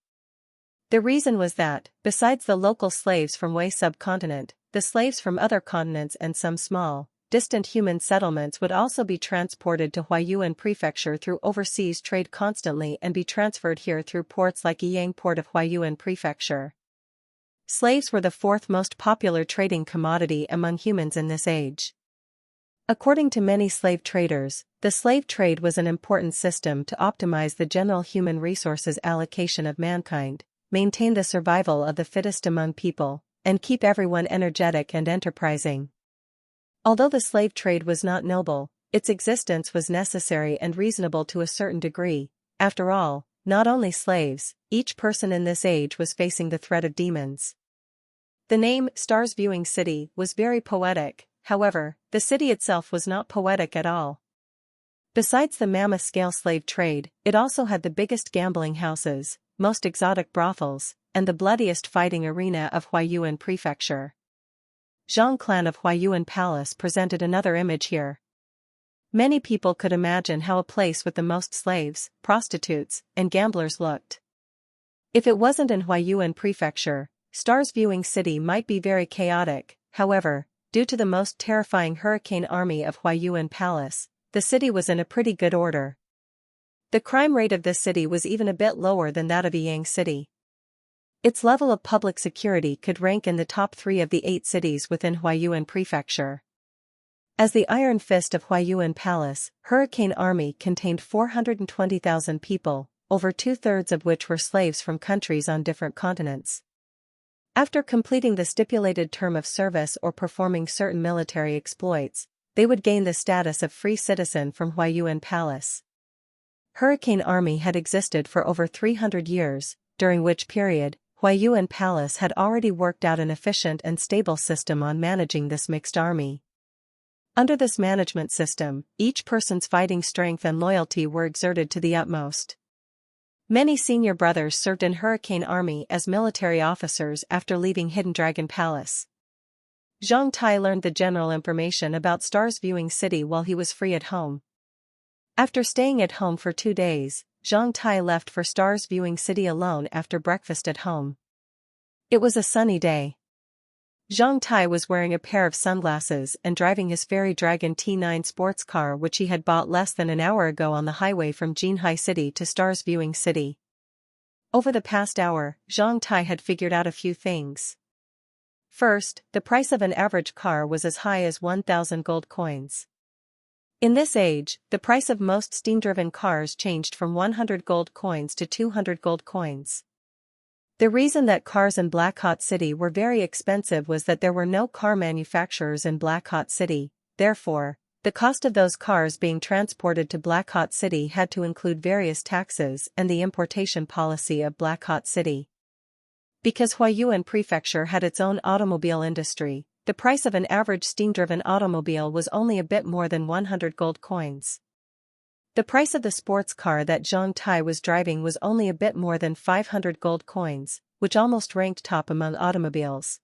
The reason was that, besides the local slaves from Wei subcontinent, the slaves from other continents and some small, distant human settlements would also be transported to Huaiyuan Prefecture through overseas trade constantly and be transferred here through ports like Yiyang Port of Huaiyuan Prefecture. Slaves were the fourth most popular trading commodity among humans in this age. According to many slave traders, the slave trade was an important system to optimize the general human resources allocation of mankind, maintain the survival of the fittest among people, and keep everyone energetic and enterprising. Although the slave trade was not noble, its existence was necessary and reasonable to a certain degree. After all, not only slaves, each person in this age was facing the threat of demons. The name, Stars Viewing City, was very poetic. However, the city itself was not poetic at all. Besides the mammoth-scale slave trade, it also had the biggest gambling houses, most exotic brothels, and the bloodiest fighting arena of Huaiyuan Prefecture. Zhang clan of Huaiyuan Palace presented another image here. Many people could imagine how a place with the most slaves, prostitutes, and gamblers looked. If it wasn't in Huaiyuan Prefecture, Stars viewing city might be very chaotic, however, due to the most terrifying hurricane army of Huayuan Palace, the city was in a pretty good order. The crime rate of this city was even a bit lower than that of Yang City. Its level of public security could rank in the top 3 of the 8 cities within Huayuan Prefecture. As the Iron Fist of Huayuan Palace, Hurricane Army contained 420,000 people, over 2/3 of which were slaves from countries on different continents. After completing the stipulated term of service or performing certain military exploits, they would gain the status of free citizen from Huayuan Palace. Hurricane Army had existed for over 300 years, during which period, Huayuan Palace had already worked out an efficient and stable system on managing this mixed army. Under this management system, each person's fighting strength and loyalty were exerted to the utmost. Many senior brothers served in Hurricane Army as military officers after leaving Hidden Dragon Palace. Zhang Tai learned the general information about Stars Viewing City while he was free at home. After staying at home for 2 days, Zhang Tai left for Stars Viewing City alone after breakfast at home. It was a sunny day. Zhang Tai was wearing a pair of sunglasses and driving his Fairy Dragon T9 sports car which he had bought less than an hour ago on the highway from Jinhai City to Stars Viewing City. Over the past hour, Zhang Tai had figured out a few things. First, the price of an average car was as high as 1,000 gold coins. In this age, the price of most steam-driven cars changed from 100 gold coins to 200 gold coins. The reason that cars in Black Hot City were very expensive was that there were no car manufacturers in Black Hot City, therefore, the cost of those cars being transported to Black Hot City had to include various taxes and the importation policy of Black Hot City. Because Huayuan Prefecture had its own automobile industry, the price of an average steam-driven automobile was only a bit more than 100 gold coins. The price of the sports car that Zhang Tai was driving was only a bit more than 500 gold coins, which almost ranked top among automobiles.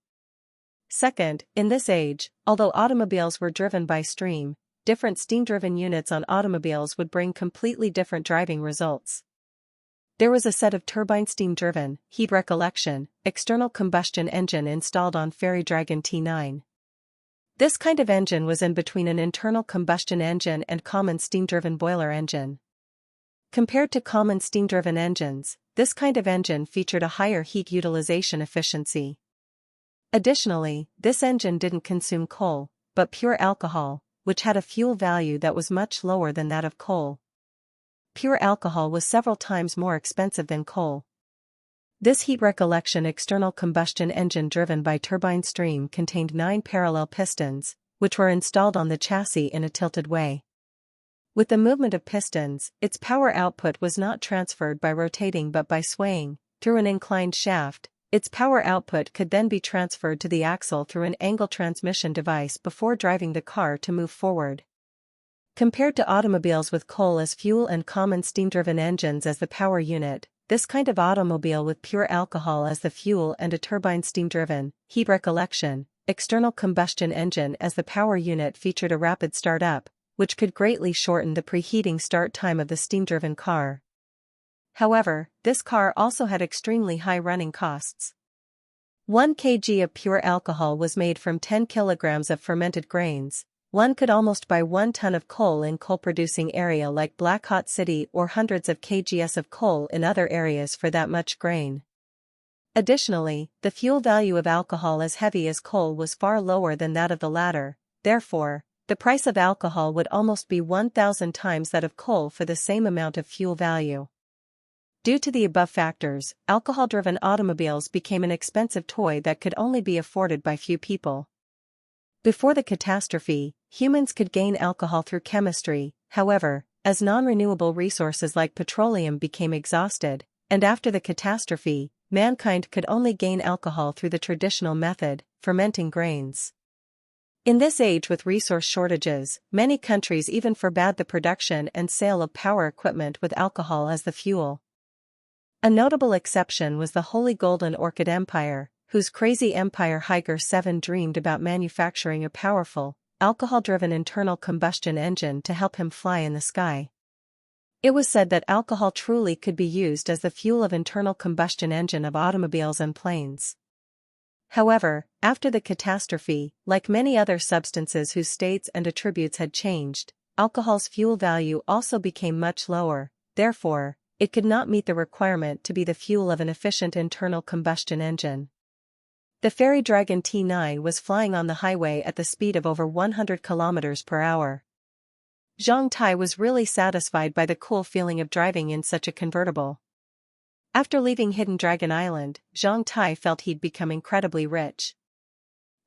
Second, in this age, although automobiles were driven by steam, different steam-driven units on automobiles would bring completely different driving results. There was a set of turbine steam-driven, heat recollection, external combustion engine installed on Fairy Dragon T9. This kind of engine was in between an internal combustion engine and common steam-driven boiler engine. Compared to common steam-driven engines, this kind of engine featured a higher heat utilization efficiency. Additionally, this engine didn't consume coal, but pure alcohol, which had a fuel value that was much lower than that of coal. Pure alcohol was several times more expensive than coal. This heat recollection external combustion engine driven by turbine stream contained 9 parallel pistons, which were installed on the chassis in a tilted way. With the movement of pistons, its power output was not transferred by rotating but by swaying. Through an inclined shaft, its power output could then be transferred to the axle through an angle transmission device before driving the car to move forward. Compared to automobiles with coal as fuel and common steam-driven engines as the power unit, this kind of automobile with pure alcohol as the fuel and a turbine steam-driven, heat recollection, external combustion engine as the power unit featured a rapid start-up, which could greatly shorten the preheating start time of the steam-driven car. However, this car also had extremely high running costs. 1 kg of pure alcohol was made from 10 kilograms of fermented grains. One could almost buy 1 ton of coal in coal-producing area like Black Hot City or hundreds of kgs of coal in other areas for that much grain. Additionally, the fuel value of alcohol as heavy as coal was far lower than that of the latter, therefore, the price of alcohol would almost be 1,000 times that of coal for the same amount of fuel value. Due to the above factors, alcohol-driven automobiles became an expensive toy that could only be afforded by few people. Before the catastrophe, humans could gain alcohol through chemistry, however, as non-renewable resources like petroleum became exhausted, and after the catastrophe, mankind could only gain alcohol through the traditional method, fermenting grains. In this age with resource shortages, many countries even forbade the production and sale of power equipment with alcohol as the fuel. A notable exception was the Holy Golden Orchid Empire, whose crazy empire Higer 7 dreamed about manufacturing a powerful, alcohol-driven internal combustion engine to help him fly in the sky. It was said that alcohol truly could be used as the fuel of internal combustion engine of automobiles and planes. However, after the catastrophe, like many other substances whose states and attributes had changed, alcohol's fuel value also became much lower, therefore, it could not meet the requirement to be the fuel of an efficient internal combustion engine. The ferry Dragon T9 was flying on the highway at the speed of over 100 kilometers per hour. Zhang Tai was really satisfied by the cool feeling of driving in such a convertible. After leaving Hidden Dragon Island, Zhang Tai felt he'd become incredibly rich.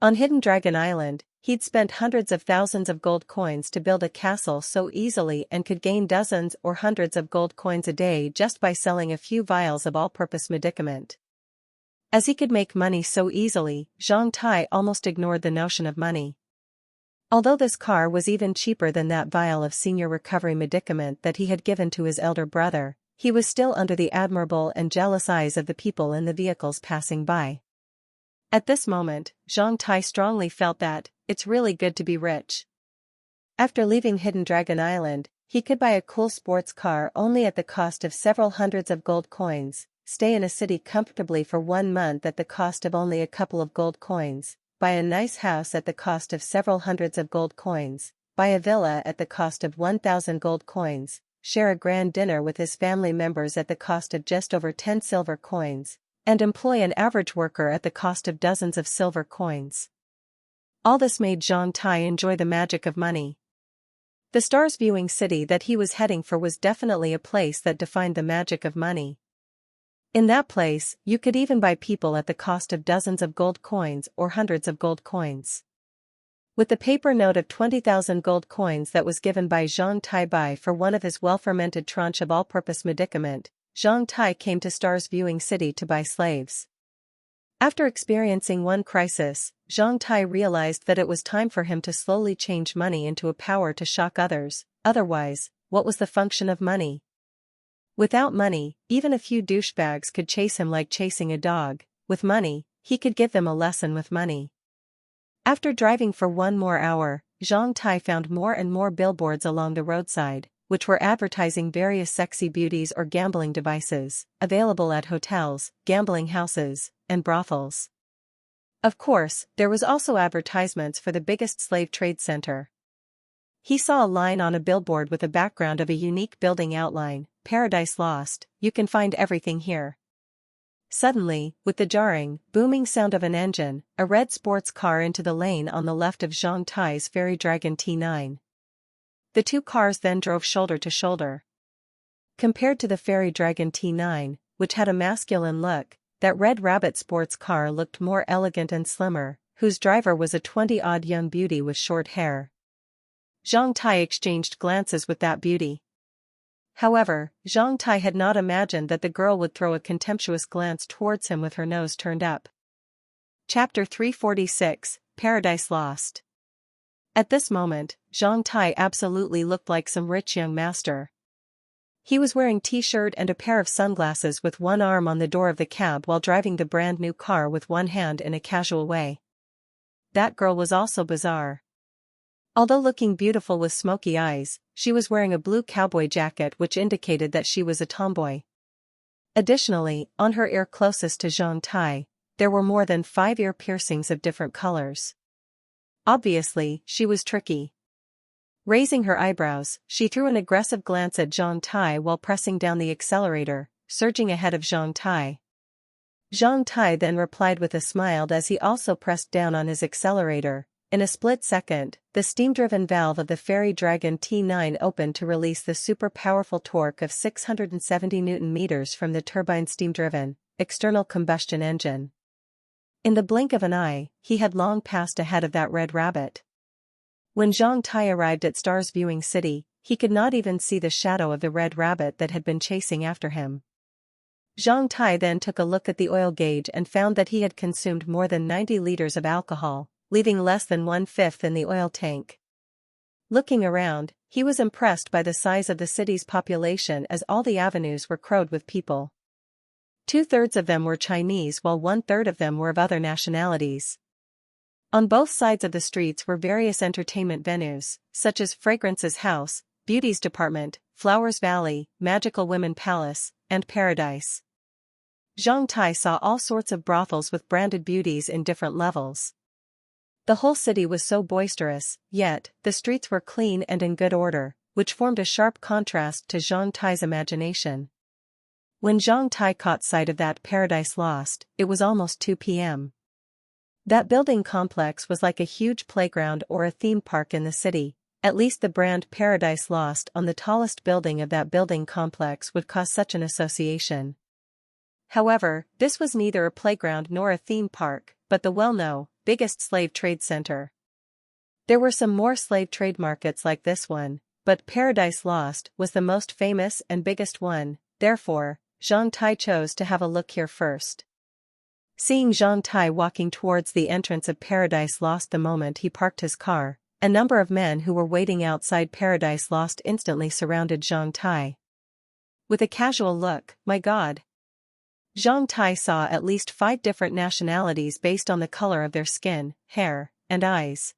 On Hidden Dragon Island, he'd spent hundreds of thousands of gold coins to build a castle so easily and could gain dozens or hundreds of gold coins a day just by selling a few vials of all-purpose medicament. As he could make money so easily, Zhang Tai almost ignored the notion of money. Although this car was even cheaper than that vial of senior recovery medicament that he had given to his elder brother, he was still under the admirable and jealous eyes of the people in the vehicles passing by. At this moment, Zhang Tai strongly felt that, it's really good to be rich. After leaving Hidden Dragon Island, he could buy a cool sports car only at the cost of several hundreds of gold coins, stay in a city comfortably for 1 month at the cost of only a couple of gold coins, buy a nice house at the cost of several hundreds of gold coins, buy a villa at the cost of 1,000 gold coins, share a grand dinner with his family members at the cost of just over 10 silver coins, and employ an average worker at the cost of dozens of silver coins. All this made Zhang Tai enjoy the magic of money. The stars viewing city that he was heading for was definitely a place that defined the magic of money. In that place, you could even buy people at the cost of dozens of gold coins or hundreds of gold coins. With the paper note of 20,000 gold coins that was given by Zhang Tai for one of his well-fermented tranche of all-purpose medicament, Zhang Tai came to Stars Viewing City to buy slaves. After experiencing one crisis, Zhang Tai realized that it was time for him to slowly change money into a power to shock others. Otherwise, what was the function of money? Without money, even a few douchebags could chase him like chasing a dog. With money, he could give them a lesson with money. After driving for 1 more hour, Zhang Tai found more and more billboards along the roadside, which were advertising various sexy beauties or gambling devices, available at hotels, gambling houses, and brothels. Of course, there was also advertisements for the biggest slave trade center. He saw a line on a billboard with a background of a unique building outline, "Paradise Lost, you can find everything here." Suddenly, with the jarring, booming sound of an engine, a red sports car into the lane on the left of Zhang Tai's Ferry Dragon T9. The two cars then drove shoulder to shoulder. Compared to the Ferry Dragon T9, which had a masculine look, that Red Rabbit sports car looked more elegant and slimmer, whose driver was a 20-odd young beauty with short hair. Zhang Tai exchanged glances with that beauty. However, Zhang Tai had not imagined that the girl would throw a contemptuous glance towards him with her nose turned up. Chapter 346, Paradise Lost. At this moment, Zhang Tai absolutely looked like some rich young master. He was wearing t-shirt and a pair of sunglasses with one arm on the door of the cab while driving the brand new car with one hand in a casual way. That girl was also bizarre. Although looking beautiful with smoky eyes, she was wearing a blue cowboy jacket which indicated that she was a tomboy. Additionally, on her ear closest to Zhang Tai, there were more than 5 ear piercings of different colors. Obviously, she was tricky. Raising her eyebrows, she threw an aggressive glance at Zhang Tai while pressing down the accelerator, surging ahead of Zhang Tai. Zhang Tai then replied with a smile as he also pressed down on his accelerator. In a split second, the steam-driven valve of the Ferry Dragon T9 opened to release the super-powerful torque of 670 Nm from the turbine steam-driven, external combustion engine. In the blink of an eye, he had long passed ahead of that Red Rabbit. When Zhang Tai arrived at Stars Viewing City, he could not even see the shadow of the Red Rabbit that had been chasing after him. Zhang Tai then took a look at the oil gauge and found that he had consumed more than 90 liters of alcohol, leaving less than 1/5 in the oil tank. Looking around, he was impressed by the size of the city's population as all the avenues were crowded with people. 2/3 of them were Chinese while 1/3 of them were of other nationalities. On both sides of the streets were various entertainment venues, such as Fragrance's House, Beauty's Department, Flowers Valley, Magical Women Palace, and Paradise. Zhang Tai saw all sorts of brothels with branded beauties in different levels. The whole city was so boisterous, yet, the streets were clean and in good order, which formed a sharp contrast to Zhang Tai's imagination. When Zhang Tai caught sight of that Paradise Lost, it was almost 2 p.m. That building complex was like a huge playground or a theme park in the city. At least the brand Paradise Lost on the tallest building of that building complex would cause such an association. However, this was neither a playground nor a theme park, but the well-known, biggest slave trade center. There were some more slave trade markets like this one, but Paradise Lost was the most famous and biggest one, therefore, Zhang Tai chose to have a look here first. Seeing Zhang Tai walking towards the entrance of Paradise Lost the moment he parked his car, a number of men who were waiting outside Paradise Lost instantly surrounded Zhang Tai. With a casual look, "My God." Zhang Tai saw at least 5 different nationalities based on the color of their skin, hair, and eyes.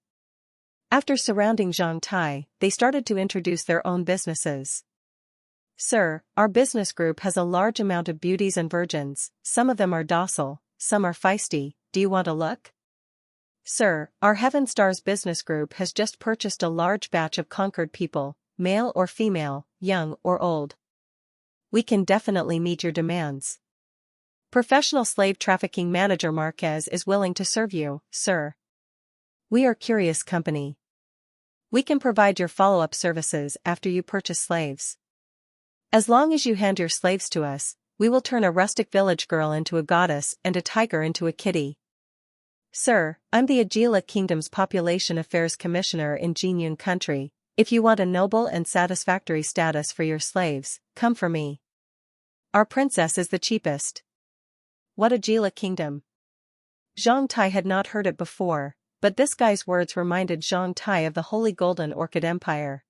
After surrounding Zhang Tai, they started to introduce their own businesses. "Sir, our business group has a large amount of beauties and virgins, some of them are docile, some are feisty, do you want a look?" "Sir, our Heaven Stars business group has just purchased a large batch of conquered people, male or female, young or old. We can definitely meet your demands. Professional slave trafficking manager Marquez is willing to serve you, sir. We are curious company. We can provide your follow-up services after you purchase slaves. As long as you hand your slaves to us, we will turn a rustic village girl into a goddess and a tiger into a kitty. Sir, I'm the Agila Kingdom's Population Affairs Commissioner in Jinyun Country. If you want a noble and satisfactory status for your slaves, come for me. Our princess is the cheapest." What Agila Kingdom? Zhang Tai had not heard it before, but this guy's words reminded Zhang Tai of the Holy Golden Orchid Empire.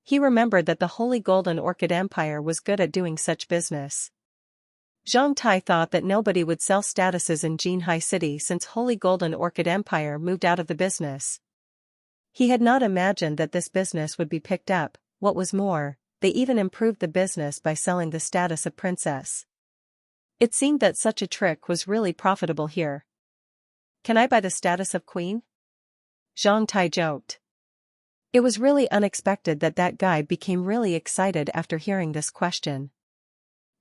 He remembered that the Holy Golden Orchid Empire was good at doing such business. Zhang Tai thought that nobody would sell statuses in Jinhai City since Holy Golden Orchid Empire moved out of the business. He had not imagined that this business would be picked up. What was more, they even improved the business by selling the status of princess. It seemed that such a trick was really profitable here. "Can I buy the status of queen?" Zhang Tai joked. It was really unexpected that that guy became really excited after hearing this question.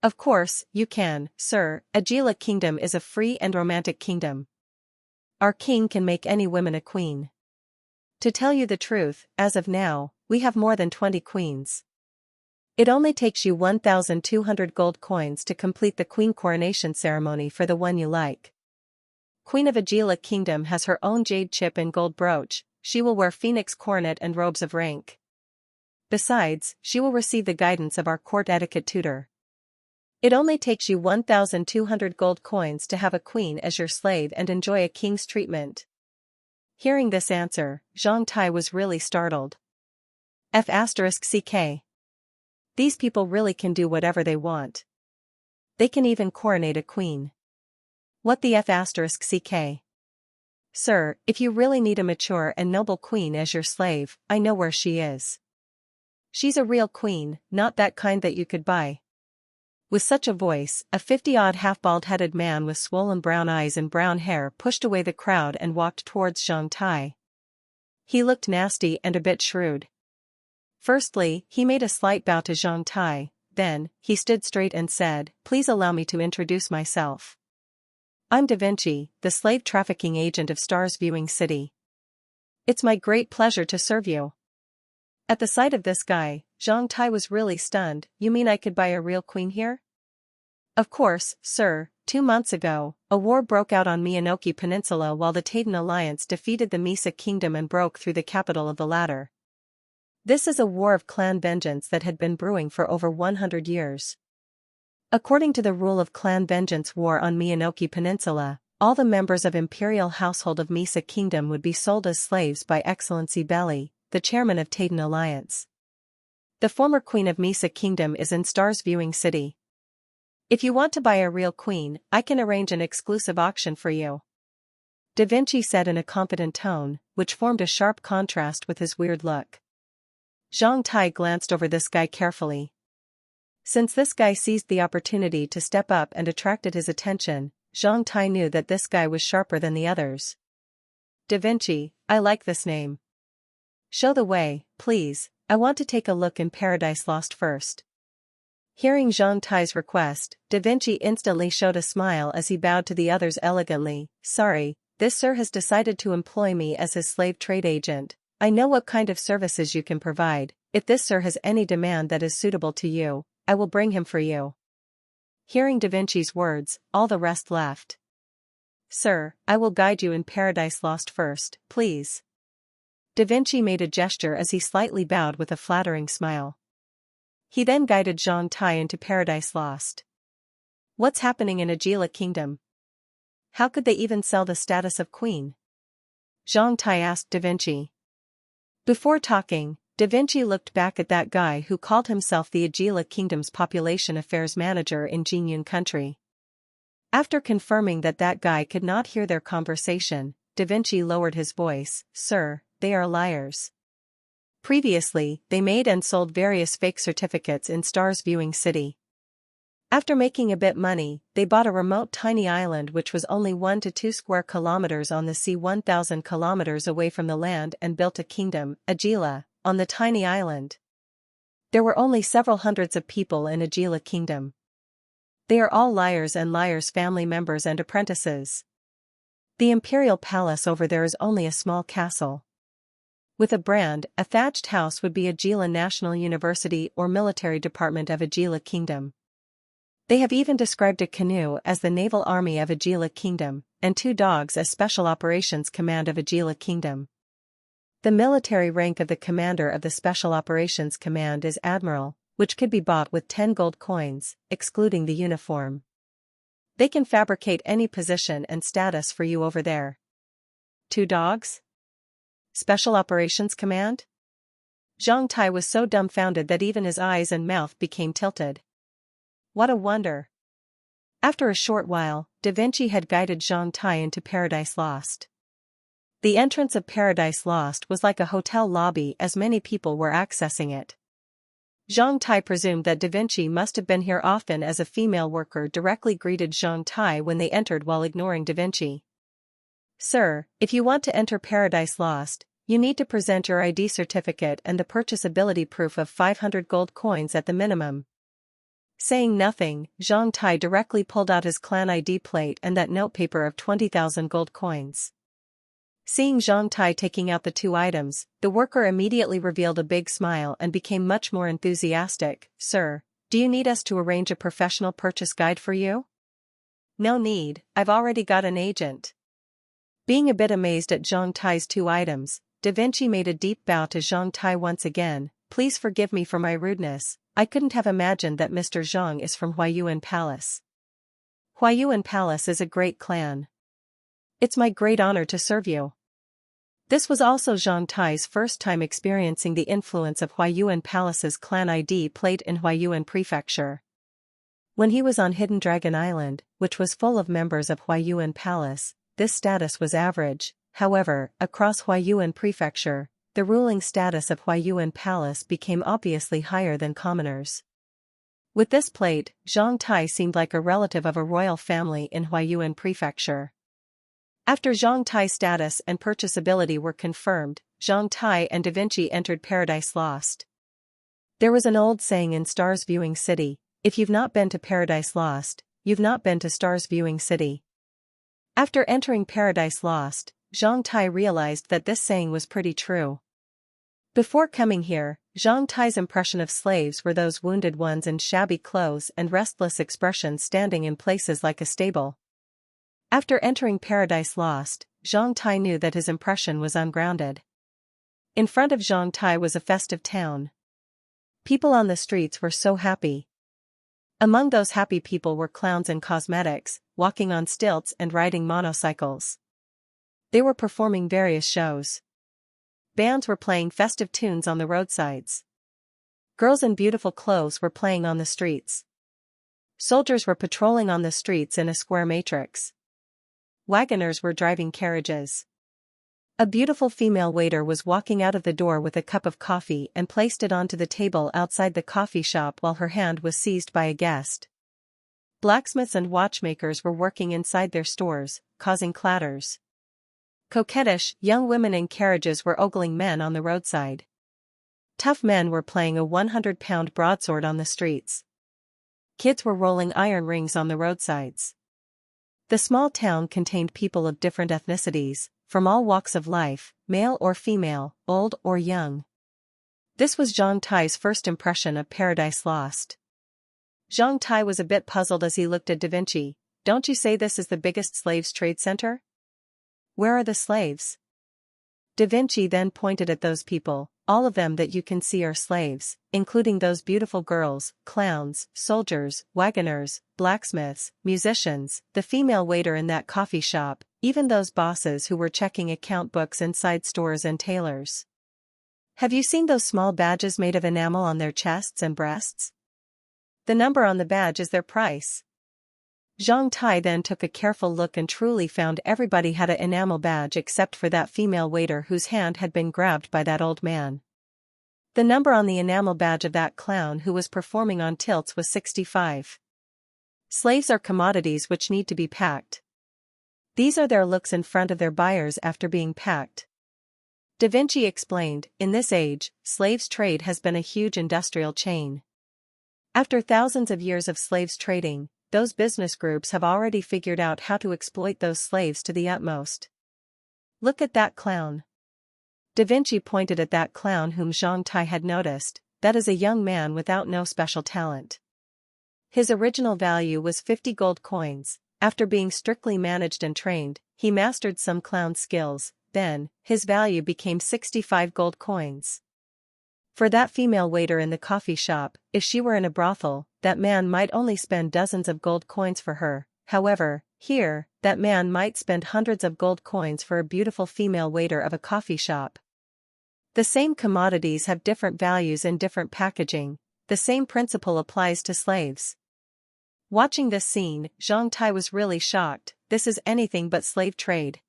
"Of course, you can, sir. Agila Kingdom is a free and romantic kingdom. Our king can make any woman a queen. To tell you the truth, as of now, we have more than 20 queens. It only takes you 1,200 gold coins to complete the queen coronation ceremony for the one you like. Queen of Agila Kingdom has her own jade chip and gold brooch. She will wear phoenix coronet and robes of rank. Besides, she will receive the guidance of our court etiquette tutor. It only takes you 1,200 gold coins to have a queen as your slave and enjoy a king's treatment." Hearing this answer, Zhang Tai was really startled. F***ck. These people really can do whatever they want. They can even coronate a queen. What the F***ck? "Sir, if you really need a mature and noble queen as your slave, I know where she is. She's a real queen, not that kind that you could buy." With such a voice, a 50-odd half-bald-headed man with swollen brown eyes and brown hair pushed away the crowd and walked towards Zhang Tai. He looked nasty and a bit shrewd. Firstly, he made a slight bow to Zhang Tai, then, he stood straight and said, "Please allow me to introduce myself. I'm Da Vinci, the slave trafficking agent of Stars Viewing City. It's my great pleasure to serve you." At the sight of this guy, Zhang Tai was really stunned. "You mean I could buy a real queen here?" "Of course, sir. 2 months ago, a war broke out on Miyanoki Peninsula while the Taidan Alliance defeated the Misa Kingdom and broke through the capital of the latter. This is a war of clan vengeance that had been brewing for over 100 years. According to the rule of clan vengeance war on Miyanoki Peninsula, all the members of imperial household of Misa Kingdom would be sold as slaves by Excellency Belly, the chairman of Taidan Alliance. The former queen of Misa Kingdom is in Stars Viewing City. If you want to buy a real queen, I can arrange an exclusive auction for you," Da Vinci said in a confident tone, which formed a sharp contrast with his weird look. Zhang Tai glanced over this guy carefully. Since this guy seized the opportunity to step up and attracted his attention, Zhang Tai knew that this guy was sharper than the others. Da Vinci, I like this name. Show the way, please, I want to take a look in Paradise Lost first. Hearing Zhang Tai's request, Da Vinci instantly showed a smile as he bowed to the others elegantly. Sorry, this sir has decided to employ me as his slave trade agent. I know what kind of services you can provide. If this sir has any demand that is suitable to you, I will bring him for you. Hearing Da Vinci's words, all the rest left. Sir, I will guide you in Paradise Lost first, please. Da Vinci made a gesture as he slightly bowed with a flattering smile. He then guided Zhang Tai into Paradise Lost. What's happening in Agila Kingdom? How could they even sell the status of queen? Zhang Tai asked Da Vinci. Before talking, Da Vinci looked back at that guy who called himself the Agila Kingdom's population affairs manager in Jinyun country. After confirming that that guy could not hear their conversation, Da Vinci lowered his voice. Sir, they are liars. Previously, they made and sold various fake certificates in Stars Viewing City. After making a bit money, they bought a remote tiny island which was only 1 to 2 square kilometers on the sea 1,000 kilometers away from the land and built a kingdom, Agila, on the tiny island. There were only several hundreds of people in Agila Kingdom. They are all liars and liars' family members and apprentices. The imperial palace over there is only a small castle. With a brand, a thatched house would be Agila National University or Military Department of Agila Kingdom. They have even described a canoe as the Naval Army of Agila Kingdom, and 2 dogs as Special Operations Command of Agila Kingdom. The military rank of the commander of the Special Operations Command is Admiral, which could be bought with 10 gold coins, excluding the uniform. They can fabricate any position and status for you over there. 2 dogs? Special Operations Command? Zhang Tai was so dumbfounded that even his eyes and mouth became tilted. What a wonder! After a short while, Da Vinci had guided Zhang Tai into Paradise Lost. The entrance of Paradise Lost was like a hotel lobby as many people were accessing it. Zhang Tai presumed that Da Vinci must have been here often as a female worker directly greeted Zhang Tai when they entered while ignoring Da Vinci. Sir, if you want to enter Paradise Lost, you need to present your ID certificate and the purchasability proof of 500 gold coins at the minimum. Saying nothing, Zhang Tai directly pulled out his clan ID plate and that notepaper of 20,000 gold coins. Seeing Zhang Tai taking out the 2 items, the worker immediately revealed a big smile and became much more enthusiastic. Sir, do you need us to arrange a professional purchase guide for you? No need, I've already got an agent. Being a bit amazed at Zhang Tai's 2 items, Da Vinci made a deep bow to Zhang Tai once again. Please forgive me for my rudeness, I couldn't have imagined that Mr. Zhang is from Huayuan Palace. Huayuan Palace is a great clan. It's my great honor to serve you. This was also Zhang Tai's first time experiencing the influence of Huayuan Palace's clan ID plate in Huayuan Prefecture. When he was on Hidden Dragon Island, which was full of members of Huayuan Palace, this status was average. However, across Huayuan Prefecture, the ruling status of Huayuan Palace became obviously higher than commoners. With this plate, Zhang Tai seemed like a relative of a royal family in Huayuan Prefecture. After Zhang Tai's status and purchasability were confirmed, Zhang Tai and Da Vinci entered Paradise Lost. There was an old saying in Stars Viewing City, if you've not been to Paradise Lost, you've not been to Stars Viewing City. After entering Paradise Lost, Zhang Tai realized that this saying was pretty true. Before coming here, Zhang Tai's impression of slaves were those wounded ones in shabby clothes and restless expressions standing in places like a stable. After entering Paradise Lost, Zhang Tai knew that his impression was ungrounded. In front of Zhang Tai was a festive town. People on the streets were so happy. Among those happy people were clowns in cosmetics, walking on stilts and riding motorcycles. They were performing various shows. Bands were playing festive tunes on the roadsides. Girls in beautiful clothes were playing on the streets. Soldiers were patrolling on the streets in a square matrix. Wagoners were driving carriages. A beautiful female waiter was walking out of the door with a cup of coffee and placed it onto the table outside the coffee shop while her hand was seized by a guest. Blacksmiths and watchmakers were working inside their stores, causing clatters. Coquettish, young women in carriages were ogling men on the roadside. Tough men were playing a 100-pound broadsword on the streets. Kids were rolling iron rings on the roadsides. The small town contained people of different ethnicities, from all walks of life, male or female, old or young. This was Zhang Tie's first impression of Paradise Lost. Zhang Tai was a bit puzzled as he looked at Da Vinci. "Don't you say this is the biggest slaves trade center? Where are the slaves?" Da Vinci then pointed at those people. "All of them that you can see are slaves, including those beautiful girls, clowns, soldiers, wagoners, blacksmiths, musicians, the female waiter in that coffee shop, even those bosses who were checking account books inside stores and tailors. Have you seen those small badges made of enamel on their chests and breasts? The number on the badge is their price." Zhang Tai then took a careful look and truly found everybody had an enamel badge except for that female waiter whose hand had been grabbed by that old man. The number on the enamel badge of that clown who was performing on tilts was 65. Slaves are commodities which need to be packed. These are their looks in front of their buyers after being packed. Da Vinci explained, "In this age, slaves trade has been a huge industrial chain. After thousands of years of slaves trading, those business groups have already figured out how to exploit those slaves to the utmost. Look at that clown." Da Vinci pointed at that clown whom Zhang Tai had noticed. "That is a young man without no special talent. His original value was 50 gold coins. After being strictly managed and trained, he mastered some clown skills, then, his value became 65 gold coins. For that female waiter in the coffee shop, if she were in a brothel, that man might only spend dozens of gold coins for her. However, here, that man might spend hundreds of gold coins for a beautiful female waiter of a coffee shop. The same commodities have different values in different packaging. The same principle applies to slaves." Watching this scene, Zhang Tai was really shocked. This is anything but slave trade.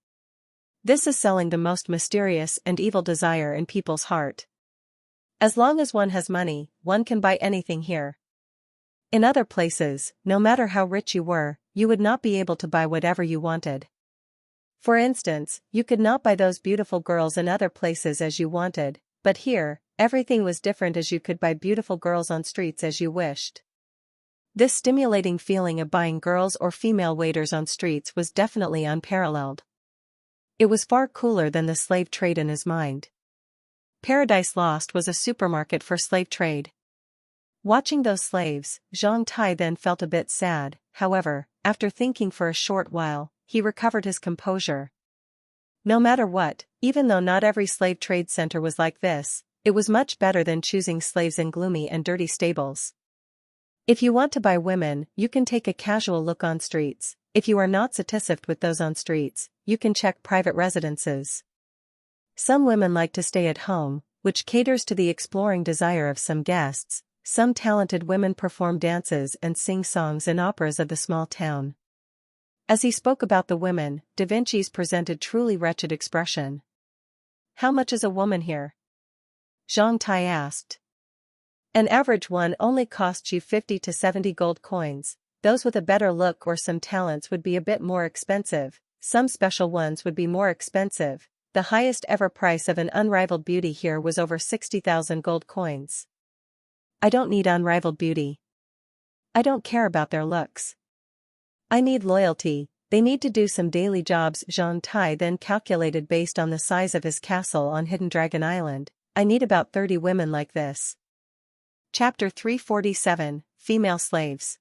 This is selling the most mysterious and evil desire in people's heart. As long as one has money, one can buy anything here. In other places, no matter how rich you were, you would not be able to buy whatever you wanted. For instance, you could not buy those beautiful girls in other places as you wanted, but here, everything was different as you could buy beautiful girls on streets as you wished. This stimulating feeling of buying girls or female waiters on streets was definitely unparalleled. It was far cooler than the slave trade in his mind. Paradise Lost was a supermarket for slave trade. Watching those slaves, Zhang Tai then felt a bit sad. However, after thinking for a short while, he recovered his composure. No matter what, even though not every slave trade center was like this, it was much better than choosing slaves in gloomy and dirty stables. If you want to buy women, you can take a casual look on streets. If you are not satisfied with those on streets, you can check private residences. Some women like to stay at home, which caters to the exploring desire of some guests. Some talented women perform dances and sing songs in operas of the small town. As he spoke about the women, Da Vinci's presented truly wretched expression. "How much is a woman here?" Zhang Tai asked. "An average one only costs you 50 to 70 gold coins. Those with a better look or some talents would be a bit more expensive. Some special ones would be more expensive. The highest ever price of an unrivaled beauty here was over 60,000 gold coins. I don't need unrivaled beauty. I don't care about their looks. I need loyalty. They need to do some daily jobs." Zhang Tai then calculated based on the size of his castle on Hidden Dragon Island. "I need about 30 women like this." Chapter 347, Female Slaves.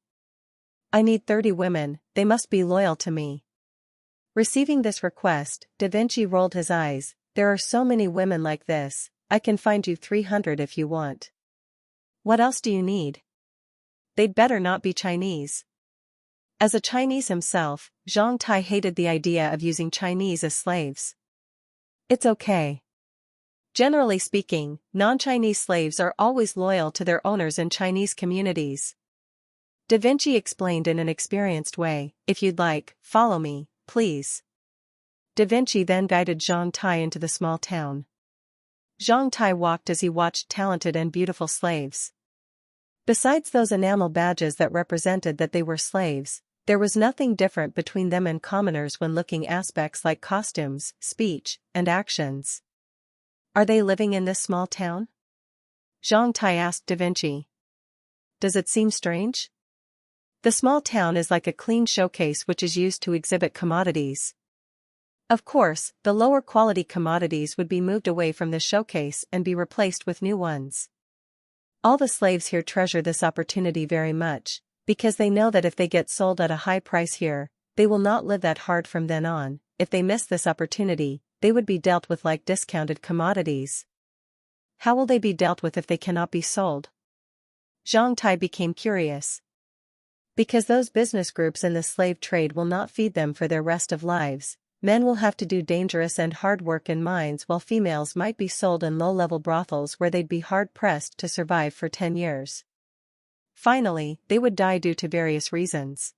"I need 30 women, they must be loyal to me." Receiving this request, Da Vinci rolled his eyes. "There are so many women like this, I can find you 300 if you want. What else do you need? They'd better not be Chinese." As a Chinese himself, Zhang Tai hated the idea of using Chinese as slaves. "It's okay. Generally speaking, non-Chinese slaves are always loyal to their owners in Chinese communities." Da Vinci explained in an experienced way. "If you'd like, follow me, please." Da Vinci then guided Zhang Tai into the small town. Zhang Tai walked as he watched talented and beautiful slaves. Besides those enamel badges that represented that they were slaves, there was nothing different between them and commoners when looking aspects like costumes, speech, and actions. Are they living in this small town? Zhang Tai asked Da Vinci. Does it seem strange? The small town is like a clean showcase which is used to exhibit commodities. Of course, the lower quality commodities would be moved away from the showcase and be replaced with new ones. All the slaves here treasure this opportunity very much, because they know that if they get sold at a high price here, they will not live that hard from then on. If they miss this opportunity, they would be dealt with like discounted commodities. How will they be dealt with if they cannot be sold? Zhang Tai became curious. Because those business groups in the slave trade will not feed them for their rest of lives, men will have to do dangerous and hard work in mines while females might be sold in low-level brothels where they'd be hard-pressed to survive for 10 years. Finally, they would die due to various reasons.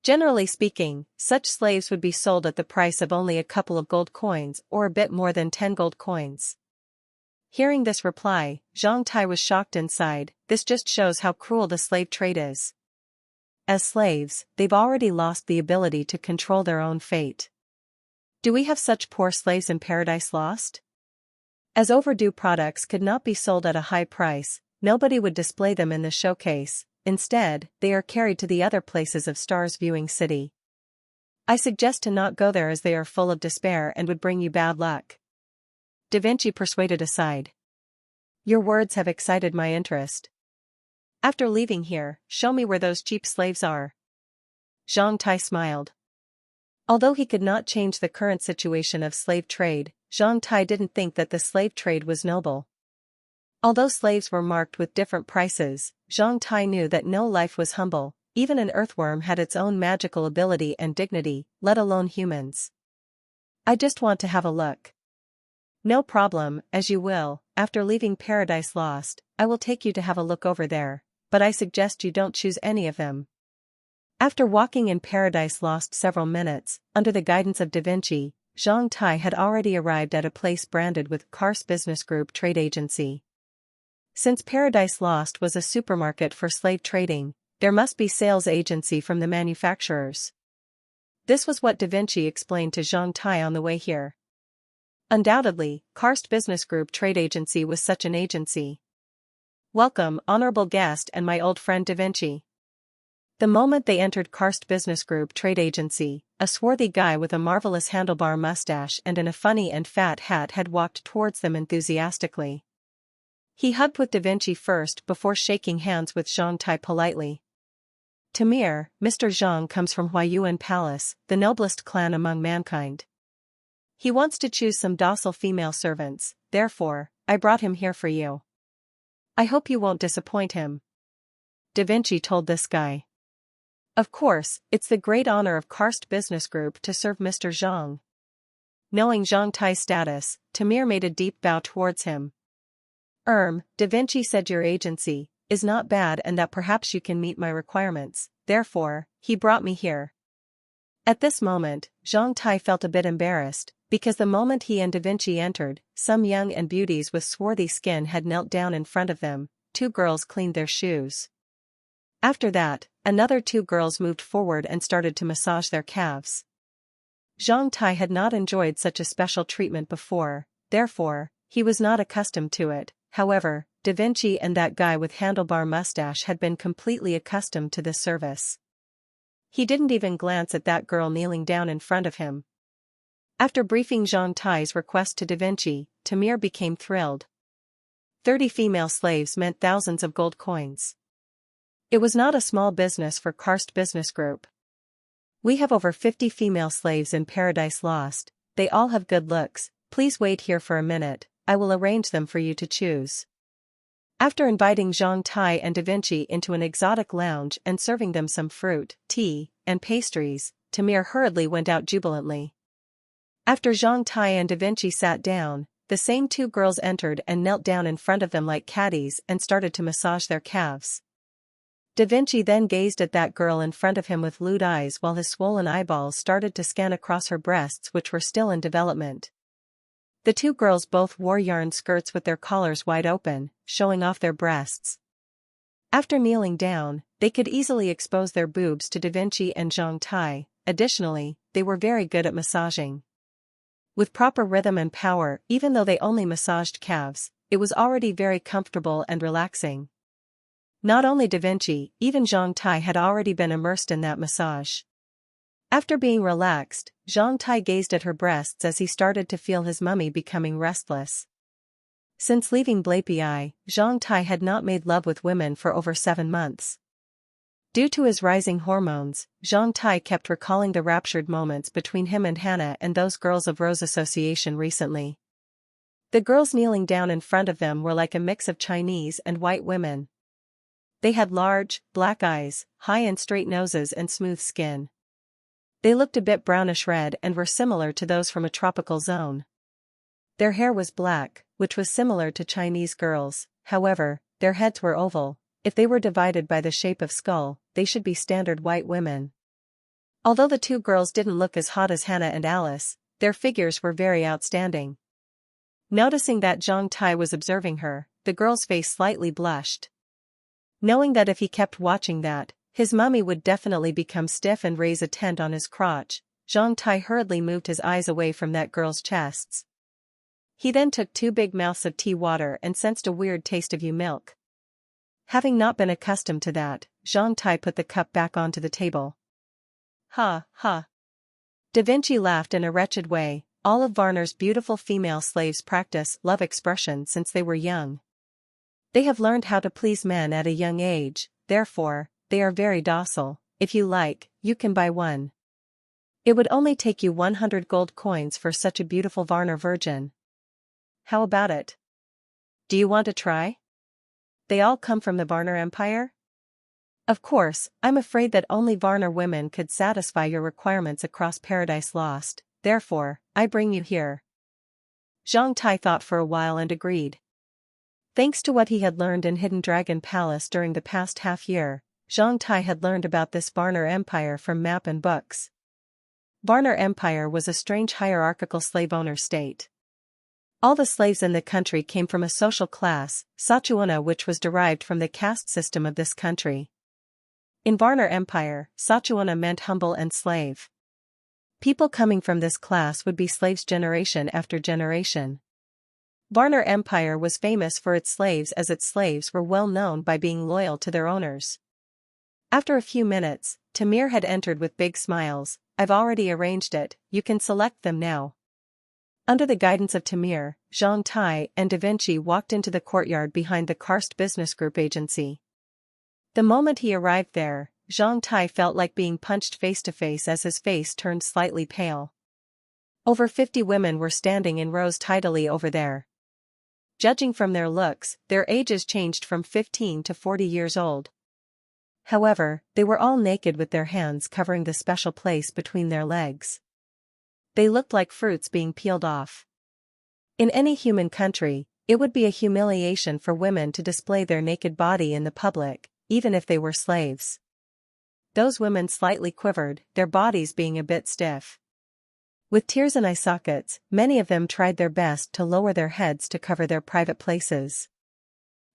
Generally speaking, such slaves would be sold at the price of only a couple of gold coins or a bit more than 10 gold coins. Hearing this reply, Zhang Tai was shocked inside. This just shows how cruel the slave trade is. As slaves, they've already lost the ability to control their own fate. Do we have such poor slaves in Paradise Lost? As overdue products could not be sold at a high price, nobody would display them in the showcase. Instead, they are carried to the other places of Star's viewing city. I suggest to not go there as they are full of despair and would bring you bad luck. Da Vinci persuaded aside. Your words have excited my interest. After leaving here, show me where those cheap slaves are. Zhang Tai smiled. Although he could not change the current situation of slave trade, Zhang Tai didn't think that the slave trade was noble. Although slaves were marked with different prices, Zhang Tai knew that no life was humble. Even an earthworm had its own magical ability and dignity, let alone humans. I just want to have a look. No problem, as you will. After leaving Paradise Lost, I will take you to have a look over there, but I suggest you don't choose any of them. After walking in Paradise Lost several minutes, under the guidance of Da Vinci, Zhang Tai had already arrived at a place branded with Carve Business Group Trade Agency. Since Paradise Lost was a supermarket for slave trading, there must be sales agency from the manufacturers. This was what Da Vinci explained to Zhang Tai on the way here. Undoubtedly, Carve Business Group Trade Agency was such an agency. Welcome, honorable guest and my old friend Da Vinci. The moment they entered Carve Business Group Trade Agency, a swarthy guy with a marvelous handlebar mustache and in a funny and fat hat had walked towards them enthusiastically. He hugged with Da Vinci first before shaking hands with Zhang Tai politely. Tamir, Mr. Zhang comes from Huayuan Palace, the noblest clan among mankind. He wants to choose some docile female servants, therefore, I brought him here for you. I hope you won't disappoint him. Da Vinci told this guy. Of course, it's the great honor of Carve Business Group to serve Mr. Zhang. Knowing Zhang Tai's status, Tamir made a deep bow towards him. Da Vinci said your agency is not bad and that perhaps you can meet my requirements, therefore, he brought me here. At this moment, Zhang Tai felt a bit embarrassed, because the moment he and Da Vinci entered, some young and beauties with swarthy skin had knelt down in front of them. 2 girls cleaned their shoes. After that, another 2 girls moved forward and started to massage their calves. Zhang Tai had not enjoyed such a special treatment before, therefore, he was not accustomed to it. However, Da Vinci and that guy with handlebar mustache had been completely accustomed to this service. He didn't even glance at that girl kneeling down in front of him. After briefing Zhang Tai's request to Da Vinci, Tamir became thrilled. 30 female slaves meant thousands of gold coins. It was not a small business for Carve Business Group. We have over 50 female slaves in Paradise Lost, they all have good looks, please wait here for a minute, I will arrange them for you to choose. After inviting Zhang Tai and Da Vinci into an exotic lounge and serving them some fruit, tea, and pastries, Tamir hurriedly went out jubilantly. After Zhang Tai and Da Vinci sat down, the same 2 girls entered and knelt down in front of them like caddies and started to massage their calves. Da Vinci then gazed at that girl in front of him with lewd eyes while his swollen eyeballs started to scan across her breasts which were still in development. The two girls both wore yarn skirts with their collars wide open, showing off their breasts. After kneeling down, they could easily expose their boobs to Da Vinci and Zhang Tai. Additionally, they were very good at massaging. With proper rhythm and power, even though they only massaged calves, it was already very comfortable and relaxing. Not only Da Vinci, even Zhang Tai had already been immersed in that massage. After being relaxed, Zhang Tai gazed at her breasts as he started to feel his mummy becoming restless. Since leaving Blapei, Zhang Tai had not made love with women for over 7 months. Due to his rising hormones, Zhang Tai kept recalling the raptured moments between him and Hannah and those girls of Rose Association recently. The girls kneeling down in front of them were like a mix of Chinese and white women. They had large, black eyes, high and straight noses and smooth skin. They looked a bit brownish red and were similar to those from a tropical zone. Their hair was black, which was similar to Chinese girls, however, their heads were oval. If they were divided by the shape of skull, they should be standard white women. Although the two girls didn't look as hot as Hannah and Alice, their figures were very outstanding. Noticing that Zhang Tai was observing her, the girl's face slightly blushed. Knowing that if he kept watching that, his mummy would definitely become stiff and raise a tent on his crotch, Zhang Tai hurriedly moved his eyes away from that girl's chests. He then took 2 big mouths of tea water and sensed a weird taste of eau milk. Having not been accustomed to that, Zhang Tai put the cup back onto the table. Ha, ha. Da Vinci laughed in a wretched way. All of Varner's beautiful female slaves practice love expression since they were young. They have learned how to please men at a young age, therefore, they are very docile. If you like, you can buy one. It would only take you 100 gold coins for such a beautiful Varner virgin. How about it? Do you want to try? They all come from the Varner Empire? Of course, I'm afraid that only Varner women could satisfy your requirements across Paradise Lost, therefore, I bring you here. Zhang Tai thought for a while and agreed. Thanks to what he had learned in Hidden Dragon Palace during the past half-year, Zhang Tai had learned about this Varner Empire from map and books. Varner Empire was a strange hierarchical slave-owner state. All the slaves in the country came from a social class, Sachuana, which was derived from the caste system of this country. In Varner Empire, Sachuana meant humble and slave. People coming from this class would be slaves generation after generation. Varner Empire was famous for its slaves as its slaves were well known by being loyal to their owners. After a few minutes, Tamir had entered with big smiles. I've already arranged it, you can select them now. Under the guidance of Tamir, Zhang Tai and Da Vinci walked into the courtyard behind the Karst Business Group agency. The moment he arrived there, Zhang Tai felt like being punched face to face as his face turned slightly pale. Over 50 women were standing in rows tidily over there. Judging from their looks, their ages changed from 15 to 40 years old. However, they were all naked with their hands covering the special place between their legs. They looked like fruits being peeled off. In any human country, it would be a humiliation for women to display their naked body in the public, even if they were slaves. Those women slightly quivered, their bodies being a bit stiff. With tears in eye sockets, many of them tried their best to lower their heads to cover their private places.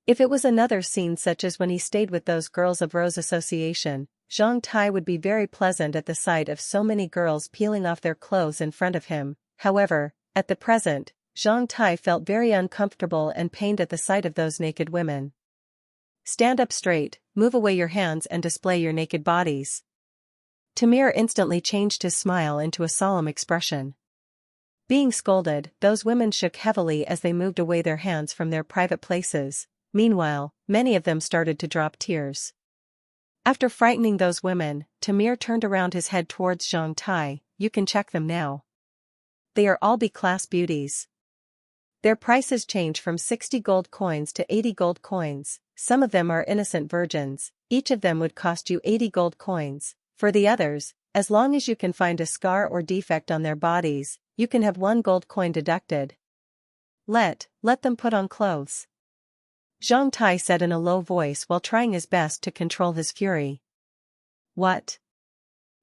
If it was another scene such as when he stayed with those girls of Rose Association, Zhang Tai would be very pleasant at the sight of so many girls peeling off their clothes in front of him. However, at the present, Zhang Tai felt very uncomfortable and pained at the sight of those naked women. Stand up straight, move away your hands and display your naked bodies. Tamir instantly changed his smile into a solemn expression. Being scolded, those women shook heavily as they moved away their hands from their private places. Meanwhile, many of them started to drop tears. After frightening those women, Tamir turned around his head towards Zhang Tai. You can check them now. They are all B-class beauties. Their prices change from 60 gold coins to 80 gold coins. Some of them are innocent virgins. Each of them would cost you 80 gold coins. For the others, as long as you can find a scar or defect on their bodies, you can have 1 gold coin deducted. Let them put on clothes. Zhang Tai said in a low voice while trying his best to control his fury. What?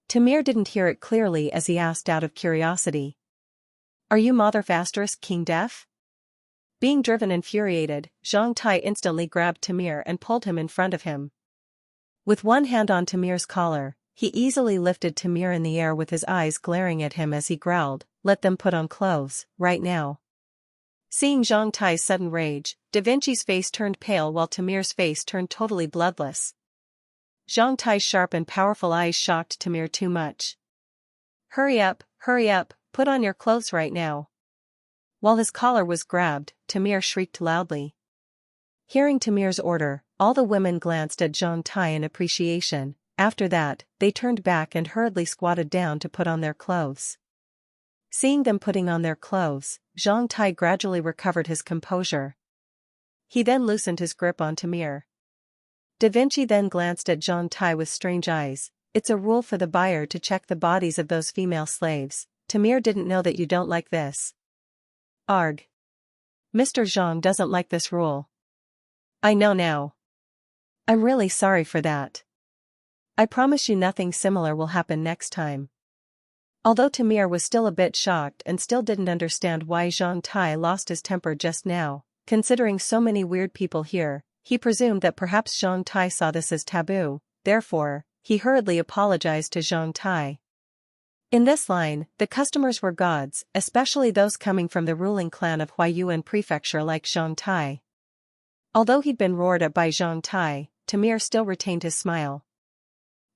Tamir didn't hear it clearly as he asked out of curiosity. Are you mother asterisk king deaf? Being driven infuriated, Zhang Tai instantly grabbed Tamir and pulled him in front of him. With one hand on Tamir's collar, he easily lifted Tamir in the air with his eyes glaring at him as he growled, "Let them put on clothes, right now." Seeing Zhang Tai's sudden rage, Da Vinci's face turned pale while Tamir's face turned totally bloodless. Zhang Tai's sharp and powerful eyes shocked Tamir too much. Hurry up, put on your clothes right now." While his collar was grabbed, Tamir shrieked loudly. Hearing Tamir's order, all the women glanced at Zhang Tai in appreciation. After that, they turned back and hurriedly squatted down to put on their clothes. Seeing them putting on their clothes, Zhang Tai gradually recovered his composure. He then loosened his grip on Tamir. Da Vinci then glanced at Zhang Tai with strange eyes. It's a rule for the buyer to check the bodies of those female slaves. Tamir didn't know that you don't like this. Arg. Mr. Zhang doesn't like this rule. I know now. I'm really sorry for that. I promise you nothing similar will happen next time. Although Tamir was still a bit shocked and still didn't understand why Zhang Tai lost his temper just now, considering so many weird people here, he presumed that perhaps Zhang Tai saw this as taboo. Therefore, he hurriedly apologized to Zhang Tai. In this line, the customers were gods, especially those coming from the ruling clan of Huaiyuan Prefecture like Zhang Tai. Although he'd been roared at by Zhang Tai, Tamir still retained his smile.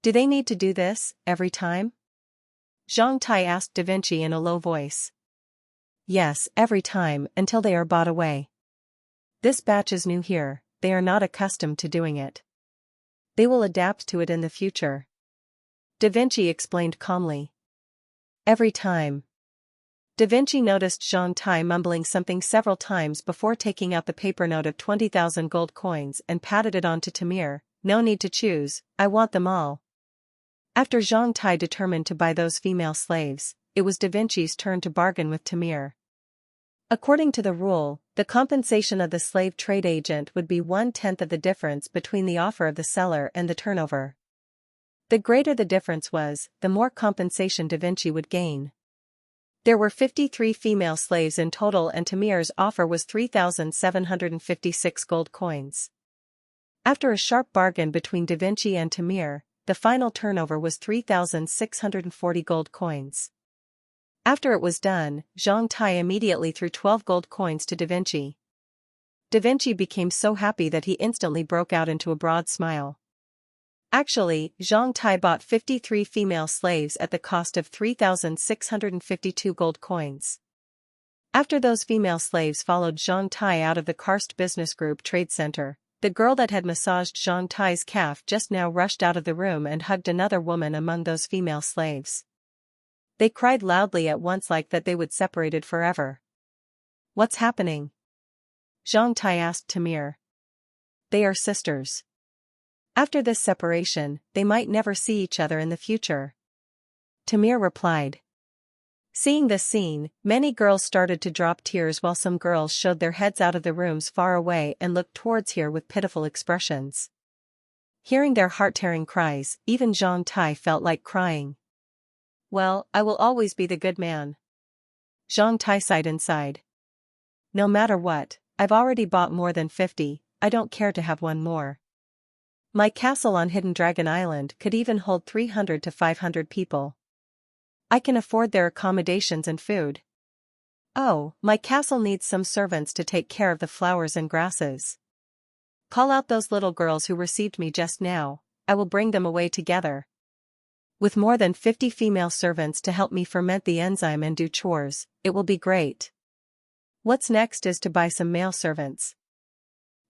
Do they need to do this, every time? Zhang Tai asked Da Vinci in a low voice. Yes, every time, until they are bought away. This batch is new here, they are not accustomed to doing it. They will adapt to it in the future. Da Vinci explained calmly. Every time. Da Vinci noticed Zhang Tai mumbling something several times before taking out the paper note of 20,000 gold coins and patted it on to Tamir. No need to choose, I want them all. After Zhang Tai determined to buy those female slaves, it was Da Vinci's turn to bargain with Tamir. According to the rule, the compensation of the slave trade agent would be 1/10 of the difference between the offer of the seller and the turnover. The greater the difference was, the more compensation Da Vinci would gain. There were 53 female slaves in total and Tamir's offer was 3,756 gold coins. After a sharp bargain between Da Vinci and Tamir, the final turnover was 3,640 gold coins. After it was done, Zhang Tai immediately threw 12 gold coins to Da Vinci. Da Vinci became so happy that he instantly broke out into a broad smile. Actually, Zhang Tai bought 53 female slaves at the cost of 3,652 gold coins. After those female slaves followed Zhang Tai out of the Karst Business Group Trade Center, the girl that had massaged Zhang Tai's calf just now rushed out of the room and hugged another woman among those female slaves. They cried loudly at once like that they would separated forever. What's happening? Zhang Tai asked Tamir. They are sisters. After this separation, they might never see each other in the future. Tamir replied. Seeing this scene, many girls started to drop tears while some girls showed their heads out of the rooms far away and looked towards here with pitiful expressions. Hearing their heart-tearing cries, even Zhang Tai felt like crying. Well, I will always be the good man. Zhang Tai sighed inside. No matter what, I've already bought more than 50, I don't care to have one more. My castle on Hidden Dragon Island could even hold 300 to 500 people. I can afford their accommodations and food. Oh, my castle needs some servants to take care of the flowers and grasses. Call out those little girls who received me just now, I will bring them away together. With more than 50 female servants to help me ferment the enzyme and do chores, it will be great. What's next is to buy some male servants.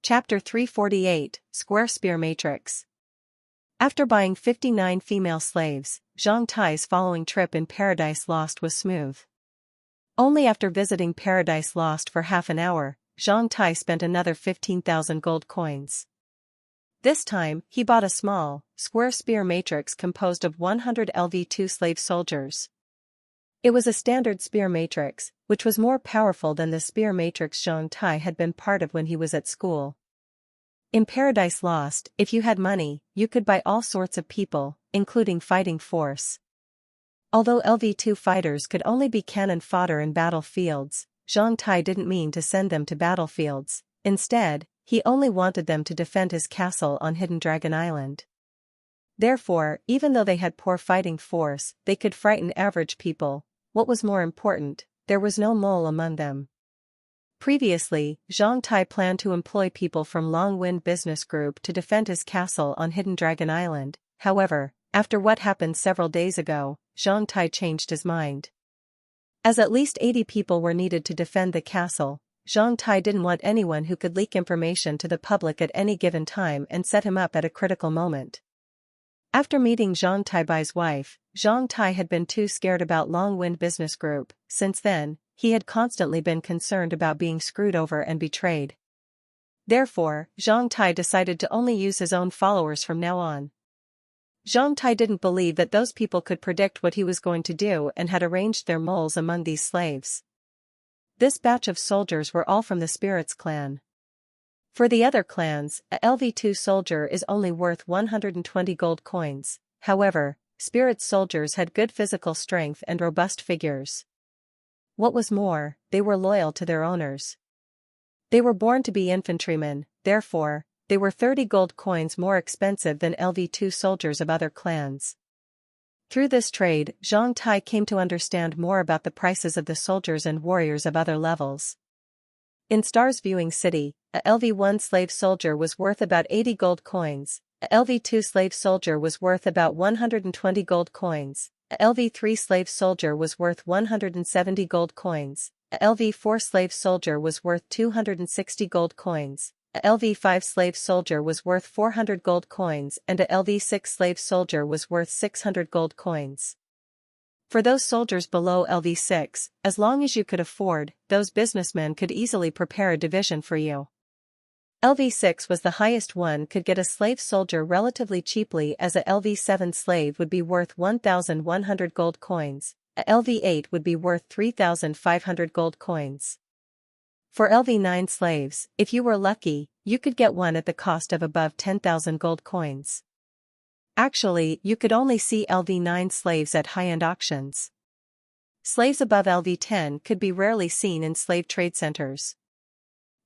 Chapter 348, Square Spear Matrix. After buying 59 female slaves, Zhang Tai's following trip in Paradise Lost was smooth. Only after visiting Paradise Lost for half an hour, Zhang Tai spent another 15,000 gold coins. This time, he bought a small, square spear matrix composed of 100 LV2 slave soldiers. It was a standard spear matrix, which was more powerful than the spear matrix Zhang Tai had been part of when he was at school. In Paradise Lost, if you had money, you could buy all sorts of people, including fighting force. Although LV-2 fighters could only be cannon fodder in battlefields, Zhang Tai didn't mean to send them to battlefields. Instead, he only wanted them to defend his castle on Hidden Dragon Island. Therefore, even though they had poor fighting force, they could frighten average people. What was more important, there was no mole among them. Previously, Zhang Tai planned to employ people from Long Wind Business Group to defend his castle on Hidden Dragon Island. However, after what happened several days ago, Zhang Tai changed his mind. As at least 80 people were needed to defend the castle, Zhang Tai didn't want anyone who could leak information to the public at any given time and set him up at a critical moment. After meeting Zhang Tai's wife, Zhang Tai had been too scared about Long Wind Business Group. Since then, he had constantly been concerned about being screwed over and betrayed. Therefore, Zhang Tai decided to only use his own followers from now on. Zhang Tai didn't believe that those people could predict what he was going to do and had arranged their moles among these slaves. This batch of soldiers were all from the Spirits clan. For the other clans, a LV-2 soldier is only worth 120 gold coins. However, Spirits soldiers had good physical strength and robust figures. What was more, they were loyal to their owners. They were born to be infantrymen, therefore, they were 30 gold coins more expensive than LV-2 soldiers of other clans. Through this trade, Zhang Tai came to understand more about the prices of the soldiers and warriors of other levels. In Stars Viewing City, a LV-1 slave soldier was worth about 80 gold coins, a LV-2 slave soldier was worth about 120 gold coins, a LV-3 slave soldier was worth 170 gold coins, a LV-4 slave soldier was worth 260 gold coins, a LV-5 slave soldier was worth 400 gold coins and a LV-6 slave soldier was worth 600 gold coins. For those soldiers below LV-6, as long as you could afford, those businessmen could easily prepare a division for you. LV-6 was the highest one could get a slave soldier relatively cheaply, as a LV-7 slave would be worth 1,100 gold coins, a LV-8 would be worth 3,500 gold coins. For LV-9 slaves, if you were lucky, you could get one at the cost of above 10,000 gold coins. Actually, you could only see LV-9 slaves at high-end auctions. Slaves above LV-10 could be rarely seen in slave trade centers.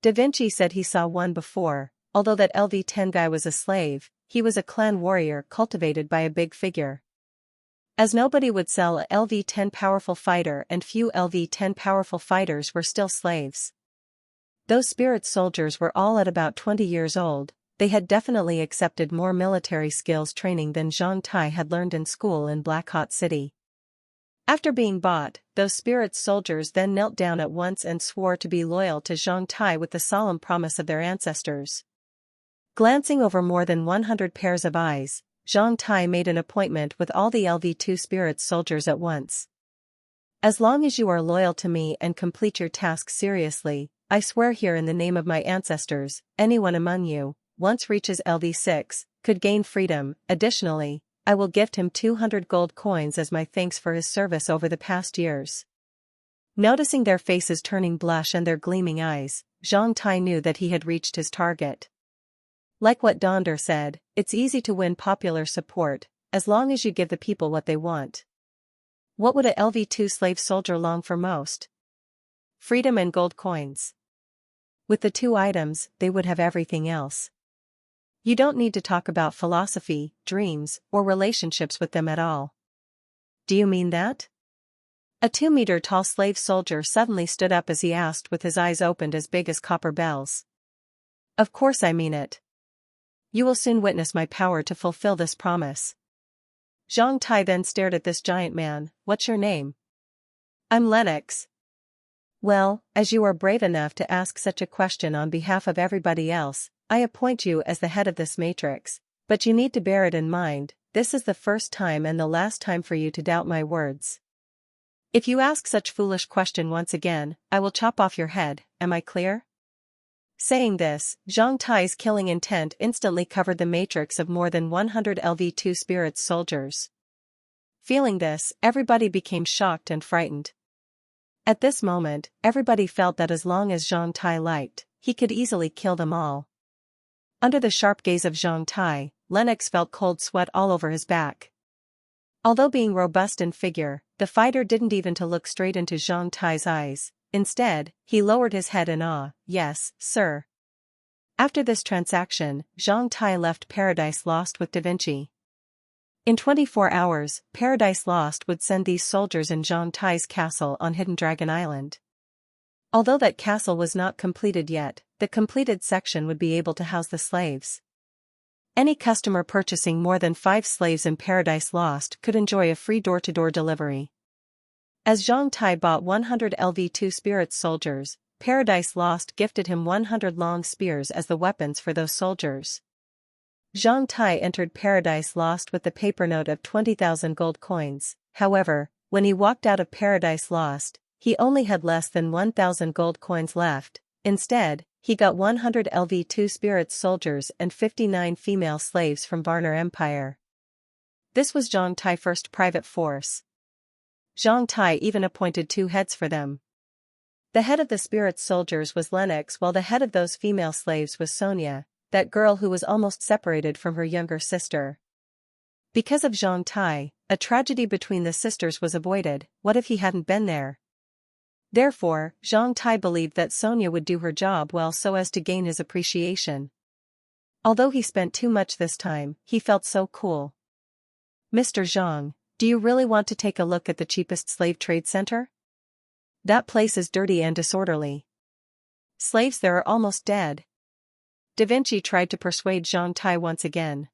Da Vinci said he saw one before. Although that LV-10 guy was a slave, he was a clan warrior cultivated by a big figure. As nobody would sell a LV-10 powerful fighter and few LV-10 powerful fighters were still slaves. Those spirit soldiers were all at about 20 years old. They had definitely accepted more military skills training than Zhang Tai had learned in school in Black Hot City. After being bought, those spirit soldiers then knelt down at once and swore to be loyal to Zhang Tai with the solemn promise of their ancestors. Glancing over more than 100 pairs of eyes, Zhang Tai made an appointment with all the LV-2 spirit soldiers at once. As long as you are loyal to me and complete your task seriously, I swear here in the name of my ancestors, anyone among you, once reaches LV-6, could gain freedom. Additionally, I will gift him 200 gold coins as my thanks for his service over the past years. Noticing their faces turning blush and their gleaming eyes, Zhang Tai knew that he had reached his target. Like what Donder said, it's easy to win popular support, as long as you give the people what they want. What would a LV-2 slave soldier long for most? Freedom and gold coins. With the two items, they would have everything else. You don't need to talk about philosophy, dreams, or relationships with them at all. Do you mean that? A 2-meter-tall slave soldier suddenly stood up as he asked with his eyes opened as big as copper bells. Of course I mean it. You will soon witness my power to fulfill this promise. Zhang Tai then stared at this giant man. What's your name? I'm Lennox. Well, as you are brave enough to ask such a question on behalf of everybody else, I appoint you as the head of this matrix, but you need to bear it in mind, this is the first time and the last time for you to doubt my words. If you ask such foolish question once again, I will chop off your head, am I clear? Saying this, Zhang Tai's killing intent instantly covered the matrix of more than 100 LV-2 spirits soldiers. Feeling this, everybody became shocked and frightened. At this moment, everybody felt that as long as Zhang Tai liked, he could easily kill them all. Under the sharp gaze of Zhang Tai, Lennox felt cold sweat all over his back. Although being robust in figure, the fighter didn't even to look straight into Zhang Tai's eyes. Instead, he lowered his head in awe. "Yes, sir." After this transaction, Zhang Tai left Paradise Lost with Da Vinci. In 24 hours, Paradise Lost would send these soldiers in Zhang Tai's castle on Hidden Dragon Island. Although that castle was not completed yet, the completed section would be able to house the slaves. Any customer purchasing more than 5 slaves in Paradise Lost could enjoy a free door-to-door delivery. As Zhang Tai bought 100 LV2 spirits soldiers, Paradise Lost gifted him 100 long spears as the weapons for those soldiers. Zhang Tai entered Paradise Lost with the paper note of 20,000 gold coins. However, when he walked out of Paradise Lost, he only had less than 1,000 gold coins left. Instead, he got 100 LV2 spirits soldiers and 59 female slaves from Varner Empire. This was Zhang Tai's first private force. Zhang Tai even appointed 2 heads for them. The head of the spirits soldiers was Lennox, while the head of those female slaves was Sonia, that girl who was almost separated from her younger sister. Because of Zhang Tai, a tragedy between the sisters was avoided. What if he hadn't been there? Therefore, Zhang Tai believed that Sonia would do her job well so as to gain his appreciation. Although he spent too much this time, he felt so cool. "Mr. Zhang, do you really want to take a look at the cheapest slave trade center? That place is dirty and disorderly. Slaves there are almost dead." Da Vinci tried to persuade Zhang Tai once again.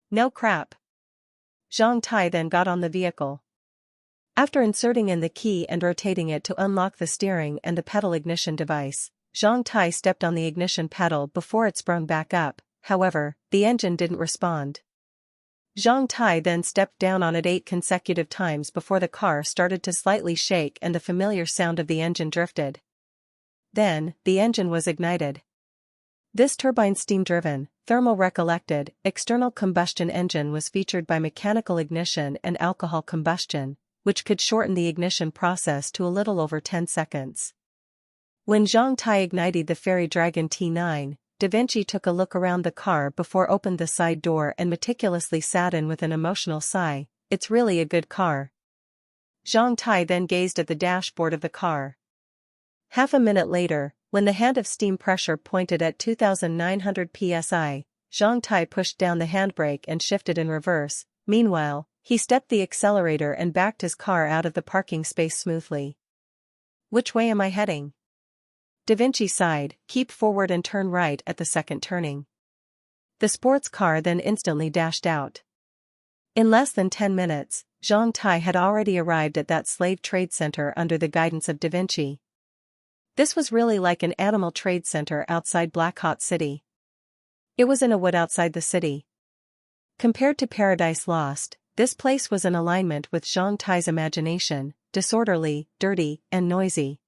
"No crap." Zhang Tai then got on the vehicle. After inserting in the key and rotating it to unlock the steering and the pedal ignition device, Zhang Tai stepped on the ignition pedal before it sprung back up. However, the engine didn't respond. Zhang Tai then stepped down on it 8 consecutive times before the car started to slightly shake and the familiar sound of the engine drifted. Then, the engine was ignited. This turbine steam-driven, thermal-recollected, external combustion engine was featured by mechanical ignition and alcohol combustion, which could shorten the ignition process to a little over 10 seconds. When Zhang Tai ignited the Fairy Dragon T9, Da Vinci took a look around the car before opened the side door and meticulously sat in with an emotional sigh. "It's really a good car." Zhang Tai then gazed at the dashboard of the car. Half a minute later, when the hand of steam pressure pointed at 2,900 psi, Zhang Tai pushed down the handbrake and shifted in reverse. Meanwhile, he stepped the accelerator and backed his car out of the parking space smoothly. "Which way am I heading?" Da Vinci sighed. "Keep forward and turn right at the second turning." The sports car then instantly dashed out. In less than 10 minutes, Zhang Tai had already arrived at that slave trade center under the guidance of Da Vinci. This was really like an animal trade center outside Black Hot City. It was in a wood outside the city. Compared to Paradise Lost, this place was in alignment with Zhang Tai's imagination, disorderly, dirty, and noisy.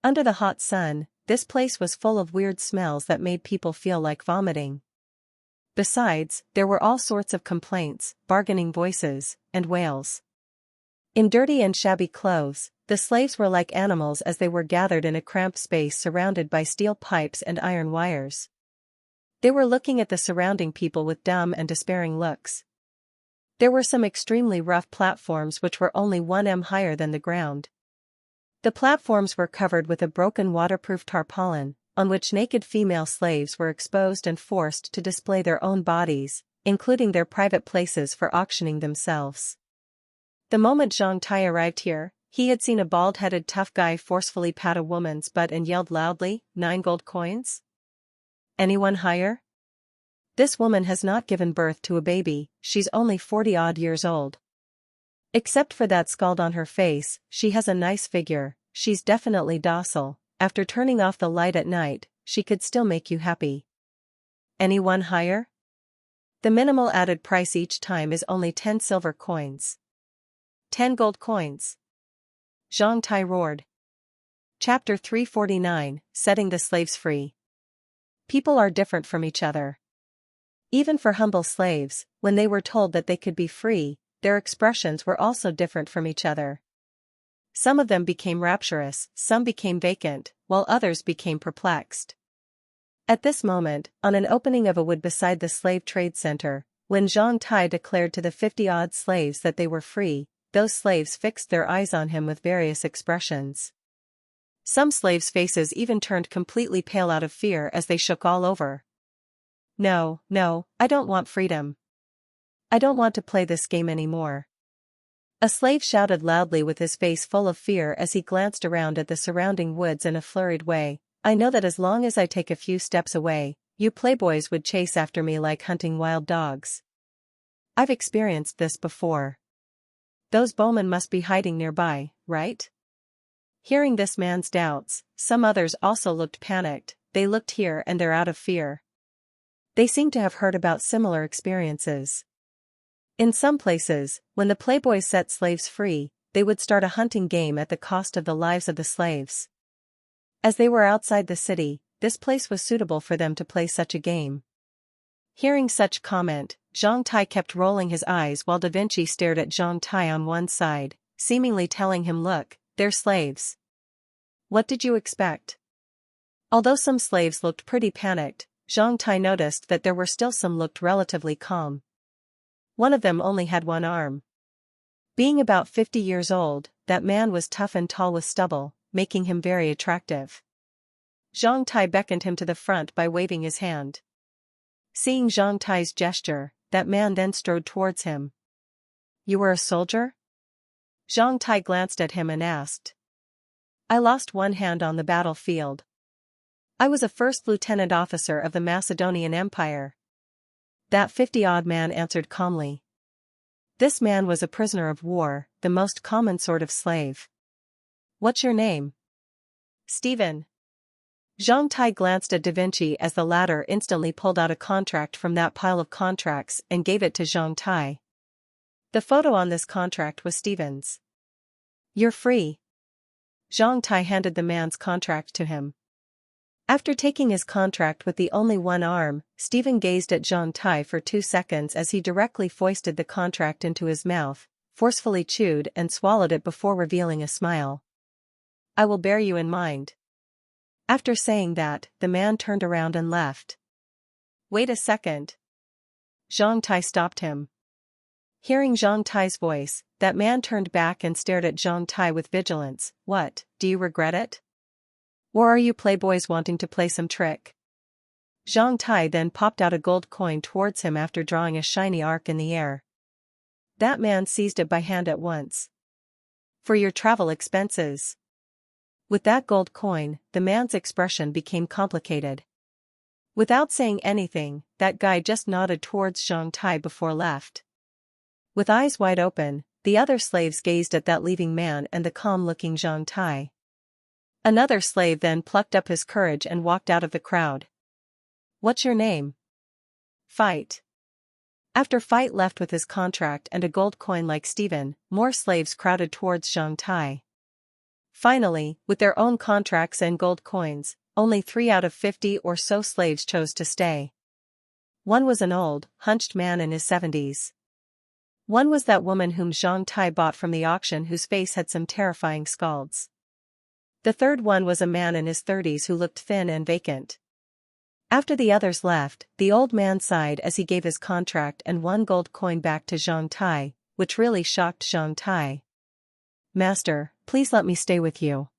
Under the hot sun, this place was full of weird smells that made people feel like vomiting. Besides, there were all sorts of complaints, bargaining voices, and wails. In dirty and shabby clothes, the slaves were like animals as they were gathered in a cramped space surrounded by steel pipes and iron wires. They were looking at the surrounding people with dumb and despairing looks. There were some extremely rough platforms which were only 1 m higher than the ground. The platforms were covered with a broken waterproof tarpaulin, on which naked female slaves were exposed and forced to display their own bodies, including their private places for auctioning themselves. The moment Zhang Tai arrived here, he had seen a bald-headed tough guy forcefully pat a woman's butt and yelled loudly, 9 gold coins? Anyone higher? This woman has not given birth to a baby, she's only 40-odd years old. Except for that scald on her face, she has a nice figure, she's definitely docile. After turning off the light at night, she could still make you happy. Anyone higher? The minimal added price each time is only 10 silver coins. 10 gold coins. Zhang Tai roared. Chapter 349, Setting the Slaves Free. People are different from each other. Even for humble slaves, when they were told that they could be free, their expressions were also different from each other. Some of them became rapturous, some became vacant, while others became perplexed. At this moment, on an opening of a wood beside the slave trade center, when Zhang Tai declared to the 50-odd slaves that they were free, those slaves fixed their eyes on him with various expressions. Some slaves' faces even turned completely pale out of fear as they shook all over. No, no, I don't want freedom. I don't want to play this game anymore. A slave shouted loudly with his face full of fear as he glanced around at the surrounding woods in a flurried way. I know that as long as I take a few steps away, you playboys would chase after me like hunting wild dogs. I've experienced this before. Those bowmen must be hiding nearby, right? Hearing this man's doubts, some others also looked panicked. They looked here and there out of fear. They seemed to have heard about similar experiences. In some places, when the playboys set slaves free, they would start a hunting game at the cost of the lives of the slaves. As they were outside the city, this place was suitable for them to play such a game. Hearing such comment, Zhang Tai kept rolling his eyes while Da Vinci stared at Zhang Tai on one side, seemingly telling him, "Look, they're slaves. What did you expect?" Although some slaves looked pretty panicked, Zhang Tai noticed that there were still some looked relatively calm. One of them only had one arm. Being about 50 years old, that man was tough and tall with stubble, making him very attractive. Zhang Tai beckoned him to the front by waving his hand. Seeing Zhang Tai's gesture, that man then strode towards him. "You were a soldier?" Zhang Tai glanced at him and asked. "I lost one hand on the battlefield. I was a first lieutenant officer of the Macedonian Empire." That 50-odd man answered calmly. This man was a prisoner of war, the most common sort of slave. "What's your name?" "Stephen." Zhang Tai glanced at Da Vinci as the latter instantly pulled out a contract from that pile of contracts and gave it to Zhang Tai. The photo on this contract was Stephen's. "You're free." Zhang Tai handed the man's contract to him. After taking his contract with the only one arm, Stephen gazed at Zhang Tai for 2 seconds as he directly foisted the contract into his mouth, forcefully chewed and swallowed it before revealing a smile. "I will bear you in mind." After saying that, the man turned around and left. "Wait a second." Zhang Tai stopped him. Hearing Zhang Tai's voice, that man turned back and stared at Zhang Tai with vigilance. "What, do you regret it? Or are you playboys wanting to play some trick?" Zhang Tai then popped out a gold coin towards him after drawing a shiny arc in the air. That man seized it by hand at once. "For your travel expenses." With that gold coin, the man's expression became complicated. Without saying anything, that guy just nodded towards Zhang Tai before left. With eyes wide open, the other slaves gazed at that leaving man and the calm-looking Zhang Tai. Another slave then plucked up his courage and walked out of the crowd. "What's your name?" "Fight." After Fight left with his contract and a gold coin like Stephen, more slaves crowded towards Zhang Tai. Finally, with their own contracts and gold coins, only 3 out of 50 or so slaves chose to stay. One was an old, hunched man in his 70s. One was that woman whom Zhang Tai bought from the auction whose face had some terrifying scalds. The third one was a man in his 30s who looked thin and vacant. After the others left, the old man sighed as he gave his contract and 1 gold coin back to Zhang Tai, which really shocked Zhang Tai. "Master, please let me stay with you.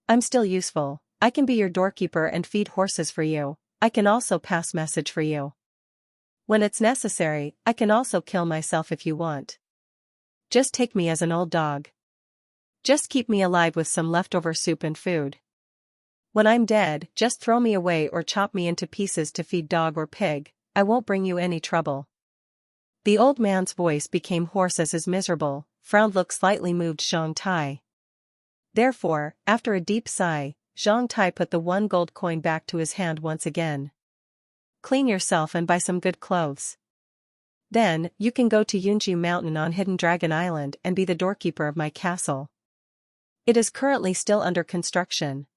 I'm still useful. I can be your doorkeeper and feed horses for you. I can also pass message for you. When it's necessary, I can also kill myself if you want. Just take me as an old dog. Just keep me alive with some leftover soup and food. When I'm dead, just throw me away or chop me into pieces to feed dog or pig. I won't bring you any trouble." The old man's voice became hoarse as his miserable, frowned look slightly moved Zhang Tai. Therefore, after a deep sigh, Zhang Tai put the 1 gold coin back to his hand once again. "Clean yourself and buy some good clothes. Then, you can go to Yunju Mountain on Hidden Dragon Island and be the doorkeeper of my castle. It is currently still under construction."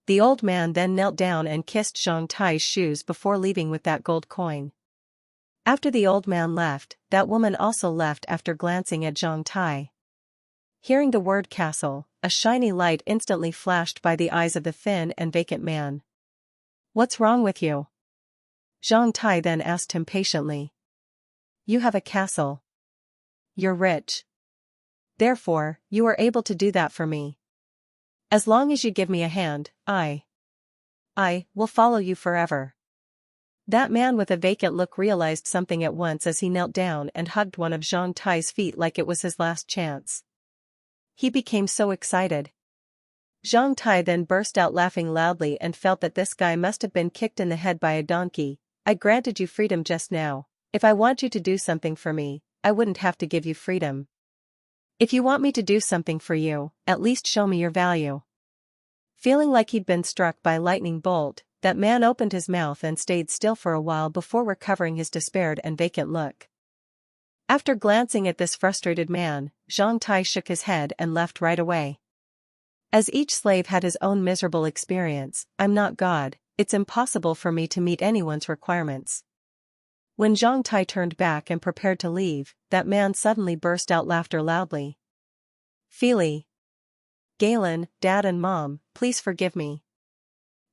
The old man then knelt down and kissed Zhang Tai's shoes before leaving with that gold coin. After the old man left, that woman also left after glancing at Zhang Tai. Hearing the word castle, a shiny light instantly flashed by the eyes of the thin and vacant man. What's wrong with you? Zhang Tai then asked him patiently. You have a castle. You're rich. Therefore, you are able to do that for me. As long as you give me a hand, I will follow you forever. That man with a vacant look realized something at once as he knelt down and hugged one of Zhang Tai's feet like it was his last chance. He became so excited. Zhang Tai then burst out laughing loudly and felt that this guy must have been kicked in the head by a donkey. I granted you freedom just now. If I want you to do something for me, I wouldn't have to give you freedom. If you want me to do something for you, at least show me your value. Feeling like he'd been struck by a lightning bolt, that man opened his mouth and stayed still for a while before recovering his despaired and vacant look. After glancing at this frustrated man, Zhang Tai shook his head and left right away. As each slave had his own miserable experience, I'm not God, it's impossible for me to meet anyone's requirements. When Zhang Tai turned back and prepared to leave, that man suddenly burst out laughter loudly. Feely. Galen, Dad and Mom, please forgive me.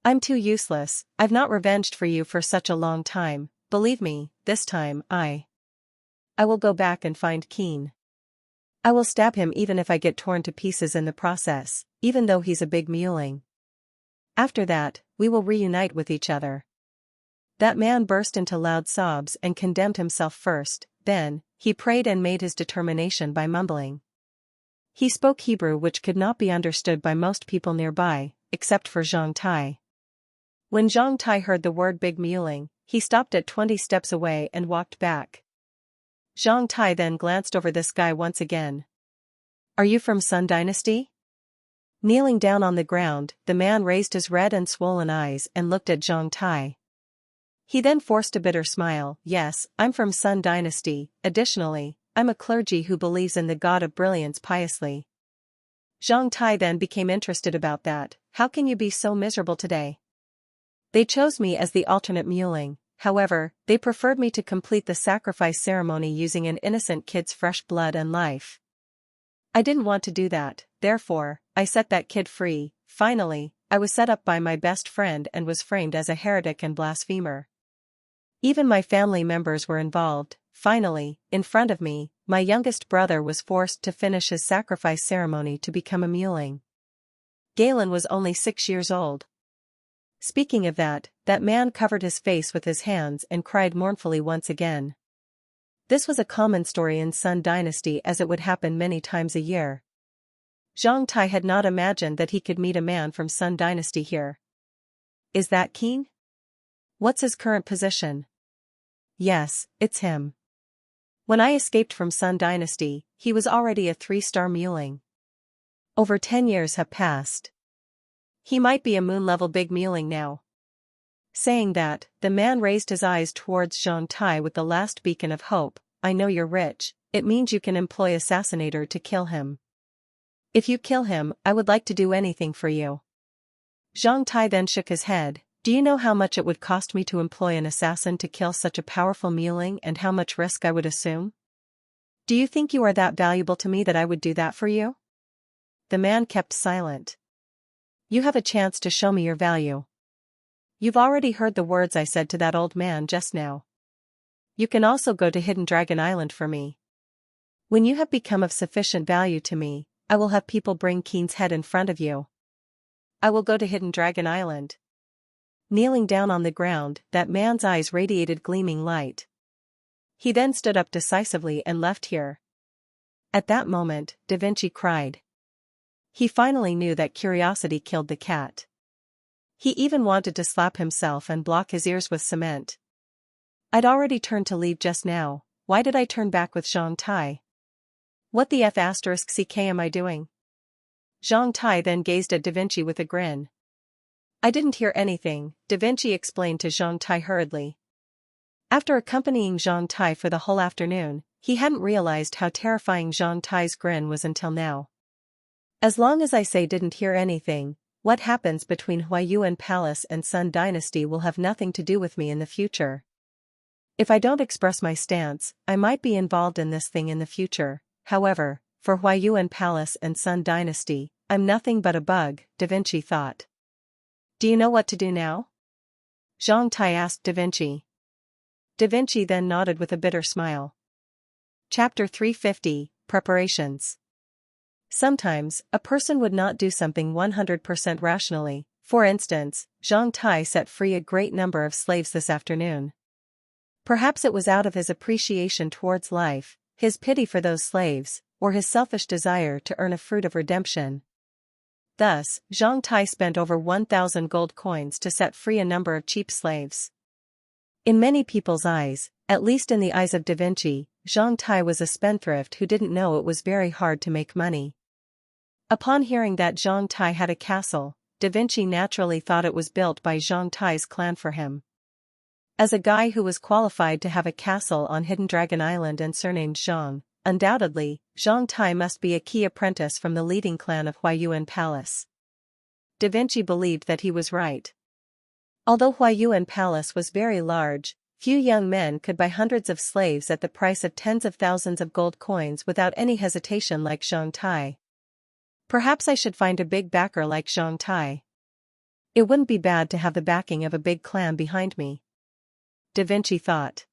I'm too useless, I've not revenged for you for such a long time, believe me, this time, I will go back and find Keen. I will stab him even if I get torn to pieces in the process, even though he's a big mewling. After that, we will reunite with each other. That man burst into loud sobs and condemned himself first, then, he prayed and made his determination by mumbling. He spoke Hebrew which could not be understood by most people nearby, except for Zhang Tai. When Zhang Tai heard the word big mewling, he stopped at 20 steps away and walked back. Zhang Tai then glanced over this guy once again. Are you from Sun Dynasty? Kneeling down on the ground, the man raised his red and swollen eyes and looked at Zhang Tai. He then forced a bitter smile. Yes, I'm from Sun Dynasty, additionally, I'm a clergy who believes in the god of brilliance piously. Zhang Tai then became interested about that. How can you be so miserable today? They chose me as the alternate mewling, however, they preferred me to complete the sacrifice ceremony using an innocent kid's fresh blood and life. I didn't want to do that, therefore, I set that kid free. Finally, I was set up by my best friend and was framed as a heretic and blasphemer. Even my family members were involved. Finally, in front of me, my youngest brother was forced to finish his sacrifice ceremony to become a mewling. Galen was only 6 years old. Speaking of that man covered his face with his hands and cried mournfully once again. This was a common story in Sun Dynasty as it would happen many times a year. Zhang Tai had not imagined that he could meet a man from Sun Dynasty here. Is that Keen? What's his current position? Yes, it's him. When I escaped from Sun Dynasty, he was already a 3-star mewling. Over 10 years have passed. He might be a moon-level big mewling now. Saying that, the man raised his eyes towards Zhang Tai with the last beacon of hope. I know you're rich, it means you can employ assassinator to kill him. If you kill him, I would like to do anything for you. Zhang Tai then shook his head. Do you know how much it would cost me to employ an assassin to kill such a powerful mewling and how much risk I would assume? Do you think you are that valuable to me that I would do that for you? The man kept silent. You have a chance to show me your value. You've already heard the words I said to that old man just now. You can also go to Hidden Dragon Island for me. When you have become of sufficient value to me, I will have people bring Keen's head in front of you. I will go to Hidden Dragon Island. Kneeling down on the ground, that man's eyes radiated gleaming light. He then stood up decisively and left here. At that moment, Da Vinci cried. He finally knew that curiosity killed the cat. He even wanted to slap himself and block his ears with cement. I'd already turned to leave just now, why did I turn back with Zhang Tai? What the f***ck am I doing? Zhang Tai then gazed at Da Vinci with a grin. I didn't hear anything, Da Vinci explained to Zhang Tai hurriedly. After accompanying Zhang Tai for the whole afternoon, he hadn't realized how terrifying Zhang Tai's grin was until now. As long as I say didn't hear anything, what happens between Huayuan Palace and Sun Dynasty will have nothing to do with me in the future. If I don't express my stance, I might be involved in this thing in the future. However, for Huayuan Palace and Sun Dynasty, I'm nothing but a bug, Da Vinci thought. Do you know what to do now? Zhang Tai asked Da Vinci. Da Vinci then nodded with a bitter smile. Chapter 350, Preparations. Sometimes, a person would not do something 100% rationally. For instance, Zhang Tai set free a great number of slaves this afternoon. Perhaps it was out of his appreciation towards life, his pity for those slaves, or his selfish desire to earn a fruit of redemption. Thus, Zhang Tai spent over 1,000 gold coins to set free a number of cheap slaves. In many people's eyes, at least in the eyes of Da Vinci, Zhang Tai was a spendthrift who didn't know it was very hard to make money. Upon hearing that Zhang Tai had a castle, Da Vinci naturally thought it was built by Zhang Tai's clan for him. As a guy who was qualified to have a castle on Hidden Dragon Island and surnamed Zhang, undoubtedly, Zhang Tai must be a key apprentice from the leading clan of Huayuan Palace. Da Vinci believed that he was right. Although Huayuan Palace was very large, few young men could buy hundreds of slaves at the price of tens of thousands of gold coins without any hesitation like Zhang Tai. Perhaps I should find a big backer like Zhang Tai. It wouldn't be bad to have the backing of a big clan behind me, Da Vinci thought.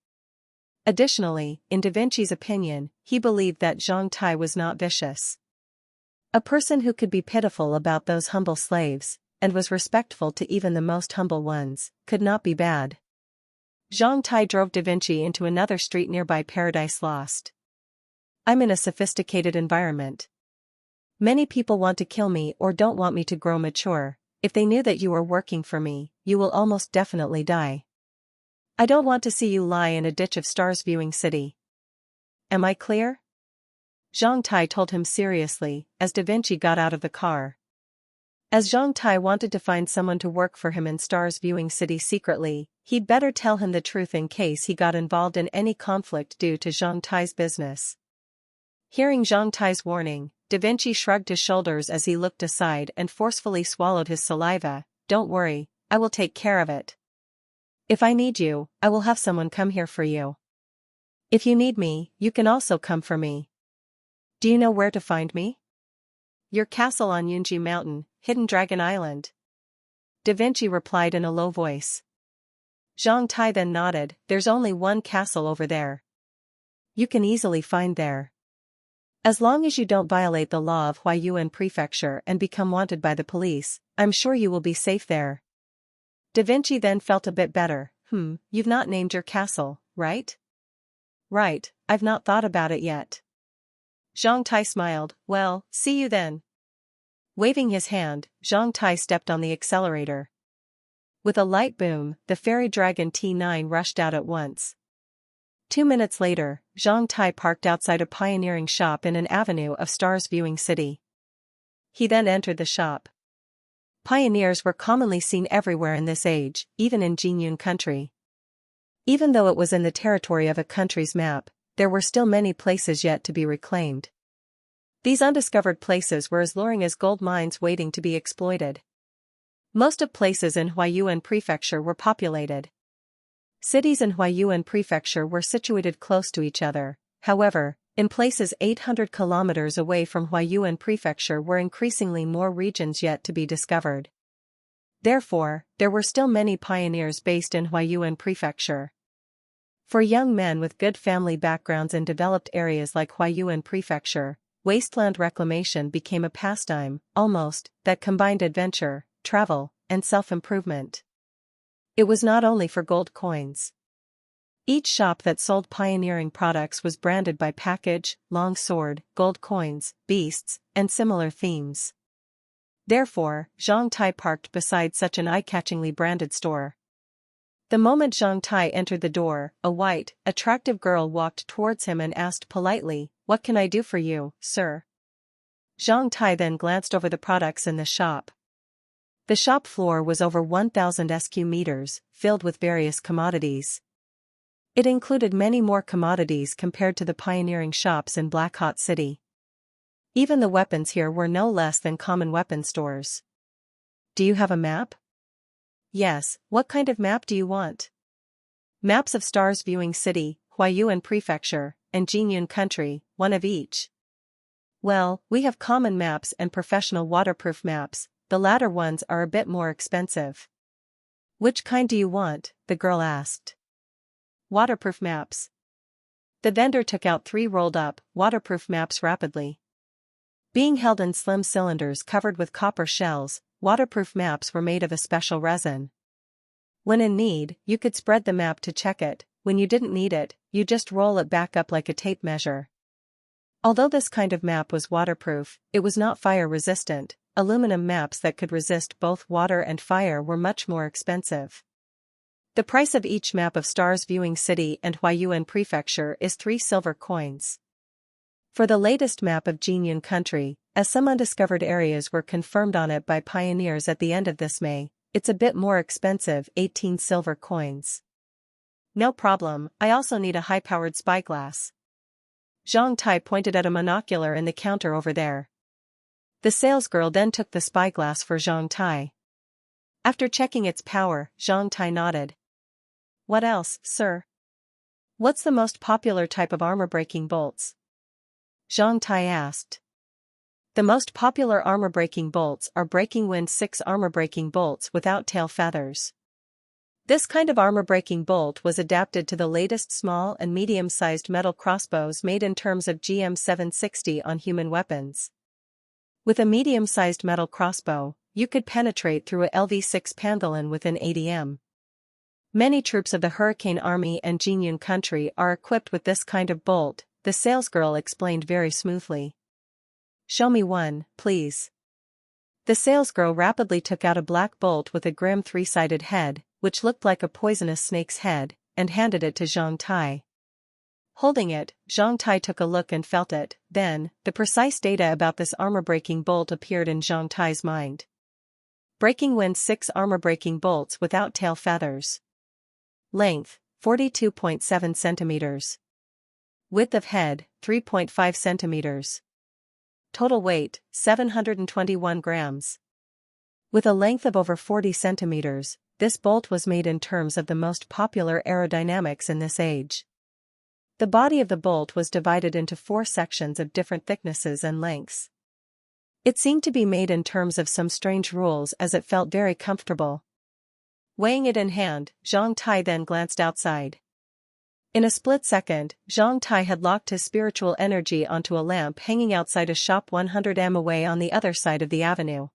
Additionally, in Da Vinci's opinion, he believed that Zhang Tai was not vicious. A person who could be pitiful about those humble slaves, and was respectful to even the most humble ones, could not be bad. Zhang Tai drove Da Vinci into another street nearby Paradise Lost. I'm in a sophisticated environment. Many people want to kill me or don't want me to grow mature. If they knew that you were working for me, you will almost definitely die. I don't want to see you lie in a ditch of stars viewing city. Am I clear? Zhang Tai told him seriously, as Da Vinci got out of the car. As Zhang Tai wanted to find someone to work for him in Stars Viewing City secretly, he'd better tell him the truth in case he got involved in any conflict due to Zhang Tai's business. Hearing Zhang Tai's warning, Da Vinci shrugged his shoulders as he looked aside and forcefully swallowed his saliva. Don't worry, I will take care of it. If I need you, I will have someone come here for you. If you need me, you can also come for me. Do you know where to find me? Your castle on Yunji Mountain, Hidden Dragon Island. Da Vinci replied in a low voice. Zhang Tai then nodded. There's only one castle over there. You can easily find there. As long as you don't violate the law of Huayuan Prefecture and become wanted by the police, I'm sure you will be safe there. Da Vinci then felt a bit better. You've not named your castle, right? Right, I've not thought about it yet. Zhang Tai smiled. Well, see you then. Waving his hand, Zhang Tai stepped on the accelerator. With a light boom, the fairy dragon T9 rushed out at once. 2 minutes later, Zhang Tai parked outside a pioneering shop in an avenue of Stars Viewing City. He then entered the shop. Pioneers were commonly seen everywhere in this age, even in Jinyun country. Even though it was in the territory of a country's map, there were still many places yet to be reclaimed. These undiscovered places were as luring as gold mines waiting to be exploited. Most of places in Huayuan Prefecture were populated. Cities in Huayuan Prefecture were situated close to each other. However, in places 800 kilometers away from Huayuan Prefecture were increasingly more regions yet to be discovered. Therefore, there were still many pioneers based in Huayuan Prefecture. For young men with good family backgrounds in developed areas like Huayuan Prefecture, wasteland reclamation became a pastime, almost, that combined adventure, travel, and self-improvement. It was not only for gold coins. Each shop that sold pioneering products was branded by package, long sword, gold coins, beasts, and similar themes. Therefore, Zhang Tai parked beside such an eye-catchingly branded store. The moment Zhang Tai entered the door, a white, attractive girl walked towards him and asked politely, "What can I do for you, sir?" Zhang Tai then glanced over the products in the shop. The shop floor was over 1,000 sq meters, filled with various commodities. It included many more commodities compared to the pioneering shops in Black Hot City. Even the weapons here were no less than common weapon stores. Do you have a map? Yes, what kind of map do you want? Maps of Stars Viewing City, Huayuan Prefecture, and Jinyun Country, one of each. Well, we have common maps and professional waterproof maps. The latter ones are a bit more expensive. Which kind do you want? The girl asked. Waterproof maps. The vendor took out 3 rolled-up, waterproof maps rapidly. Being held in slim cylinders covered with copper shells, waterproof maps were made of a special resin. When in need, you could spread the map to check it. When you didn't need it, you just roll it back up like a tape measure. Although this kind of map was waterproof, it was not fire-resistant. Aluminum maps that could resist both water and fire were much more expensive. The price of each map of Stars Viewing City and Huaiyuan Prefecture is 3 silver coins. For the latest map of Jinyun Country, as some undiscovered areas were confirmed on it by pioneers at the end of this May, it's a bit more expensive, 18 silver coins. No problem, I also need a high-powered spyglass. Zhang Tai pointed at a monocular in the counter over there. The salesgirl then took the spyglass for Zhang Tai. After checking its power, Zhang Tai nodded. What else, sir? What's the most popular type of armor-breaking bolts? Zhang Tai asked. The most popular armor-breaking bolts are Breaking Wind 6 armor-breaking bolts without tail feathers. This kind of armor-breaking bolt was adapted to the latest small and medium-sized metal crossbows made in terms of GM 760 on human weapons. With a medium-sized metal crossbow, you could penetrate through a LV-6 pangolin within 80 m. Many troops of the Hurricane Army and Jinyun Country are equipped with this kind of bolt, the salesgirl explained very smoothly. Show me one, please. The salesgirl rapidly took out a black bolt with a grim 3-sided head, which looked like a poisonous snake's head, and handed it to Zhang Tai. Holding it, Zhang Tai took a look and felt it. Then, the precise data about this armor-breaking bolt appeared in Zhang Tai's mind. Breaking Wind 6 armor-breaking bolts without tail feathers. Length, 42.7 centimeters. Width of head, 3.5 centimeters. Total weight, 721 grams. With a length of over 40 centimeters, this bolt was made in terms of the most popular aerodynamics in this age. The body of the bolt was divided into 4 sections of different thicknesses and lengths. It seemed to be made in terms of some strange rules as it felt very comfortable. Weighing it in hand, Zhang Tai then glanced outside. In a split second, Zhang Tai had locked his spiritual energy onto a lamp hanging outside a shop 100 m away on the other side of the avenue.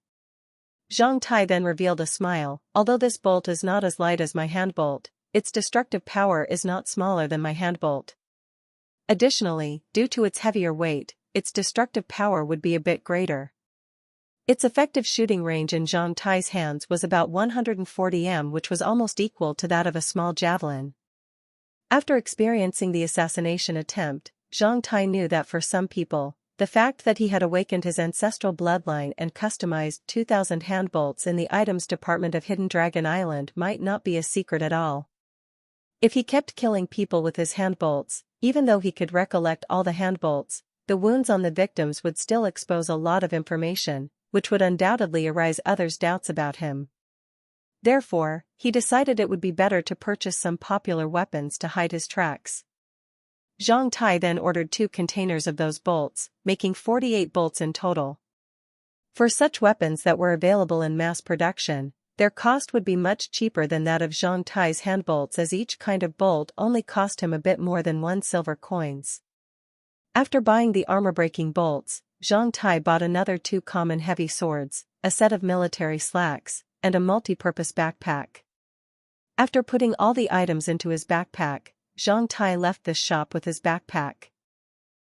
Zhang Tai then revealed a smile. Although this bolt is not as light as my hand bolt, its destructive power is not smaller than my hand bolt. Additionally, due to its heavier weight, its destructive power would be a bit greater. Its effective shooting range in Zhang Tai's hands was about 140 m, which was almost equal to that of a small javelin. After experiencing the assassination attempt, Zhang Tai knew that for some people, the fact that he had awakened his ancestral bloodline and customized 2,000 handbolts in the items department of Hidden Dragon Island might not be a secret at all. If he kept killing people with his handbolts, even though he could recollect all the handbolts, the wounds on the victims would still expose a lot of information, which would undoubtedly arise others' doubts about him. Therefore, he decided it would be better to purchase some popular weapons to hide his tracks. Zhang Tai then ordered 2 containers of those bolts, making 48 bolts in total. For such weapons that were available in mass production, their cost would be much cheaper than that of Zhang Tai's handbolts, as each kind of bolt only cost him a bit more than 1 silver coins. After buying the armor-breaking bolts, Zhang Tai bought another 2 common heavy swords, a set of military slacks, and a multi-purpose backpack. After putting all the items into his backpack, Zhang Tai left this shop with his backpack.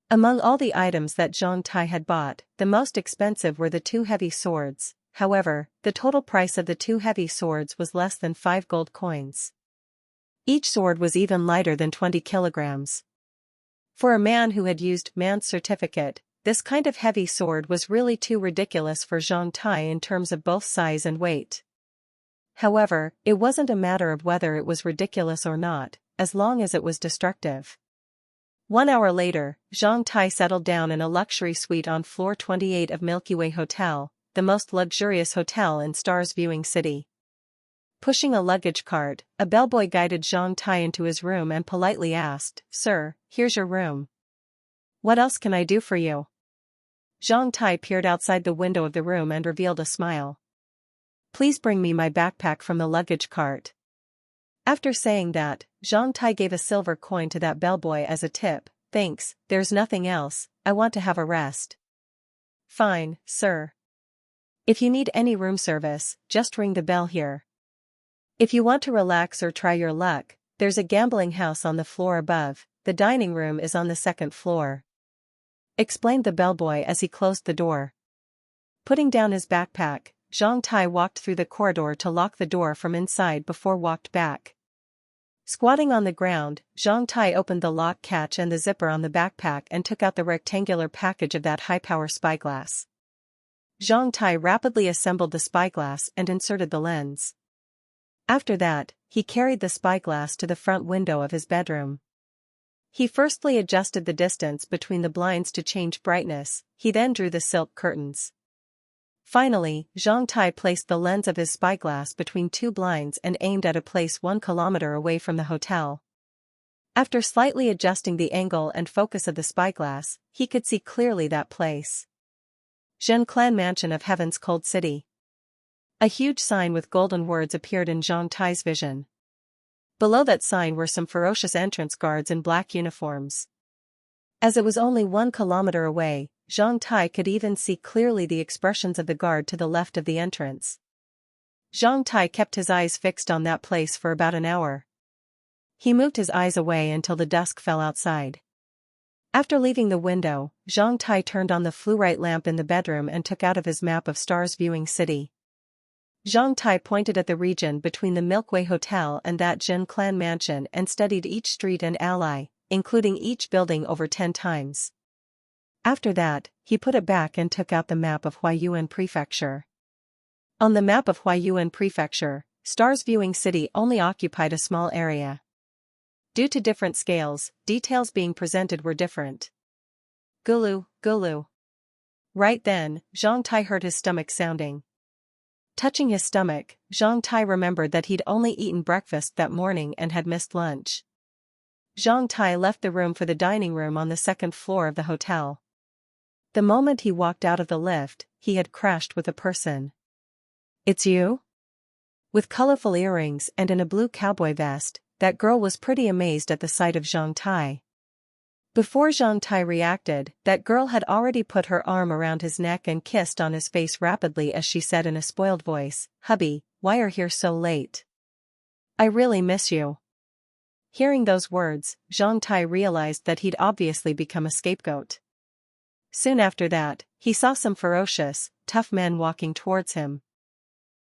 Among all the items that Zhang Tai had bought, the most expensive were the 2 heavy swords. However, the total price of the 2 heavy swords was less than 5 gold coins. Each sword was even lighter than 20 kilograms. For a man who had used man's certificate, this kind of heavy sword was really too ridiculous for Zhang Tai in terms of both size and weight. However, it wasn't a matter of whether it was ridiculous or not, as long as it was destructive. 1 hour later, Zhang Tai settled down in a luxury suite on floor 28 of Milky Way Hotel, the most luxurious hotel in Stars Viewing City. Pushing a luggage cart, a bellboy guided Zhang Tai into his room and politely asked, "Sir, here's your room. What else can I do for you?" Zhang Tai peered outside the window of the room and revealed a smile. Please bring me my backpack from the luggage cart. After saying that, Zhang Tai gave a silver coin to that bellboy as a tip. Thanks, there's nothing else, I want to have a rest. Fine, sir. If you need any room service, just ring the bell here. If you want to relax or try your luck, there's a gambling house on the floor above, the dining room is on the second floor. Explained the bellboy as he closed the door. Putting down his backpack, Zhang Tai walked through the corridor to lock the door from inside before walked back. Squatting on the ground, Zhang Tai opened the lock catch and the zipper on the backpack and took out the rectangular package of that high-power spyglass. Zhang Tai rapidly assembled the spyglass and inserted the lens. After that, he carried the spyglass to the front window of his bedroom. He firstly adjusted the distance between the blinds to change brightness, he then drew the silk curtains. Finally, Zhang Tai placed the lens of his spyglass between two blinds and aimed at a place 1 kilometer away from the hotel. After slightly adjusting the angle and focus of the spyglass, he could see clearly that place. Zhen Clan Mansion of Heaven's Cold City. A huge sign with golden words appeared in Zhang Tai's vision. Below that sign were some ferocious entrance guards in black uniforms. As it was only 1 kilometer away, Zhang Tai could even see clearly the expressions of the guard to the left of the entrance. Zhang Tai kept his eyes fixed on that place for about an hour. He moved his eyes away until the dusk fell outside. After leaving the window, Zhang Tai turned on the fluorite lamp in the bedroom and took out of his map of stars viewing city. Zhang Tai pointed at the region between the Milkway Hotel and that Zhen Clan Mansion and studied each street and alley, including each building over 10 times. After that, he put it back and took out the map of Huaiyuan Prefecture. On the map of Huaiyuan Prefecture, Stars Viewing City only occupied a small area. Due to different scales, details being presented were different. Gulu, gulu. Right then, Zhang Tai heard his stomach sounding. Touching his stomach, Zhang Tai remembered that he'd only eaten breakfast that morning and had missed lunch. Zhang Tai left the room for the dining room on the second floor of the hotel. The moment he walked out of the lift, he had crashed with a person. It's you? With colorful earrings and in a blue cowboy vest, that girl was pretty amazed at the sight of Zhang Tai. Before Zhang Tai reacted, that girl had already put her arm around his neck and kissed on his face rapidly as she said in a spoiled voice, "Hubby, why are you here so late? I really miss you." Hearing those words, Zhang Tai realized that he'd obviously become a scapegoat. Soon after that, he saw some ferocious, tough men walking towards him.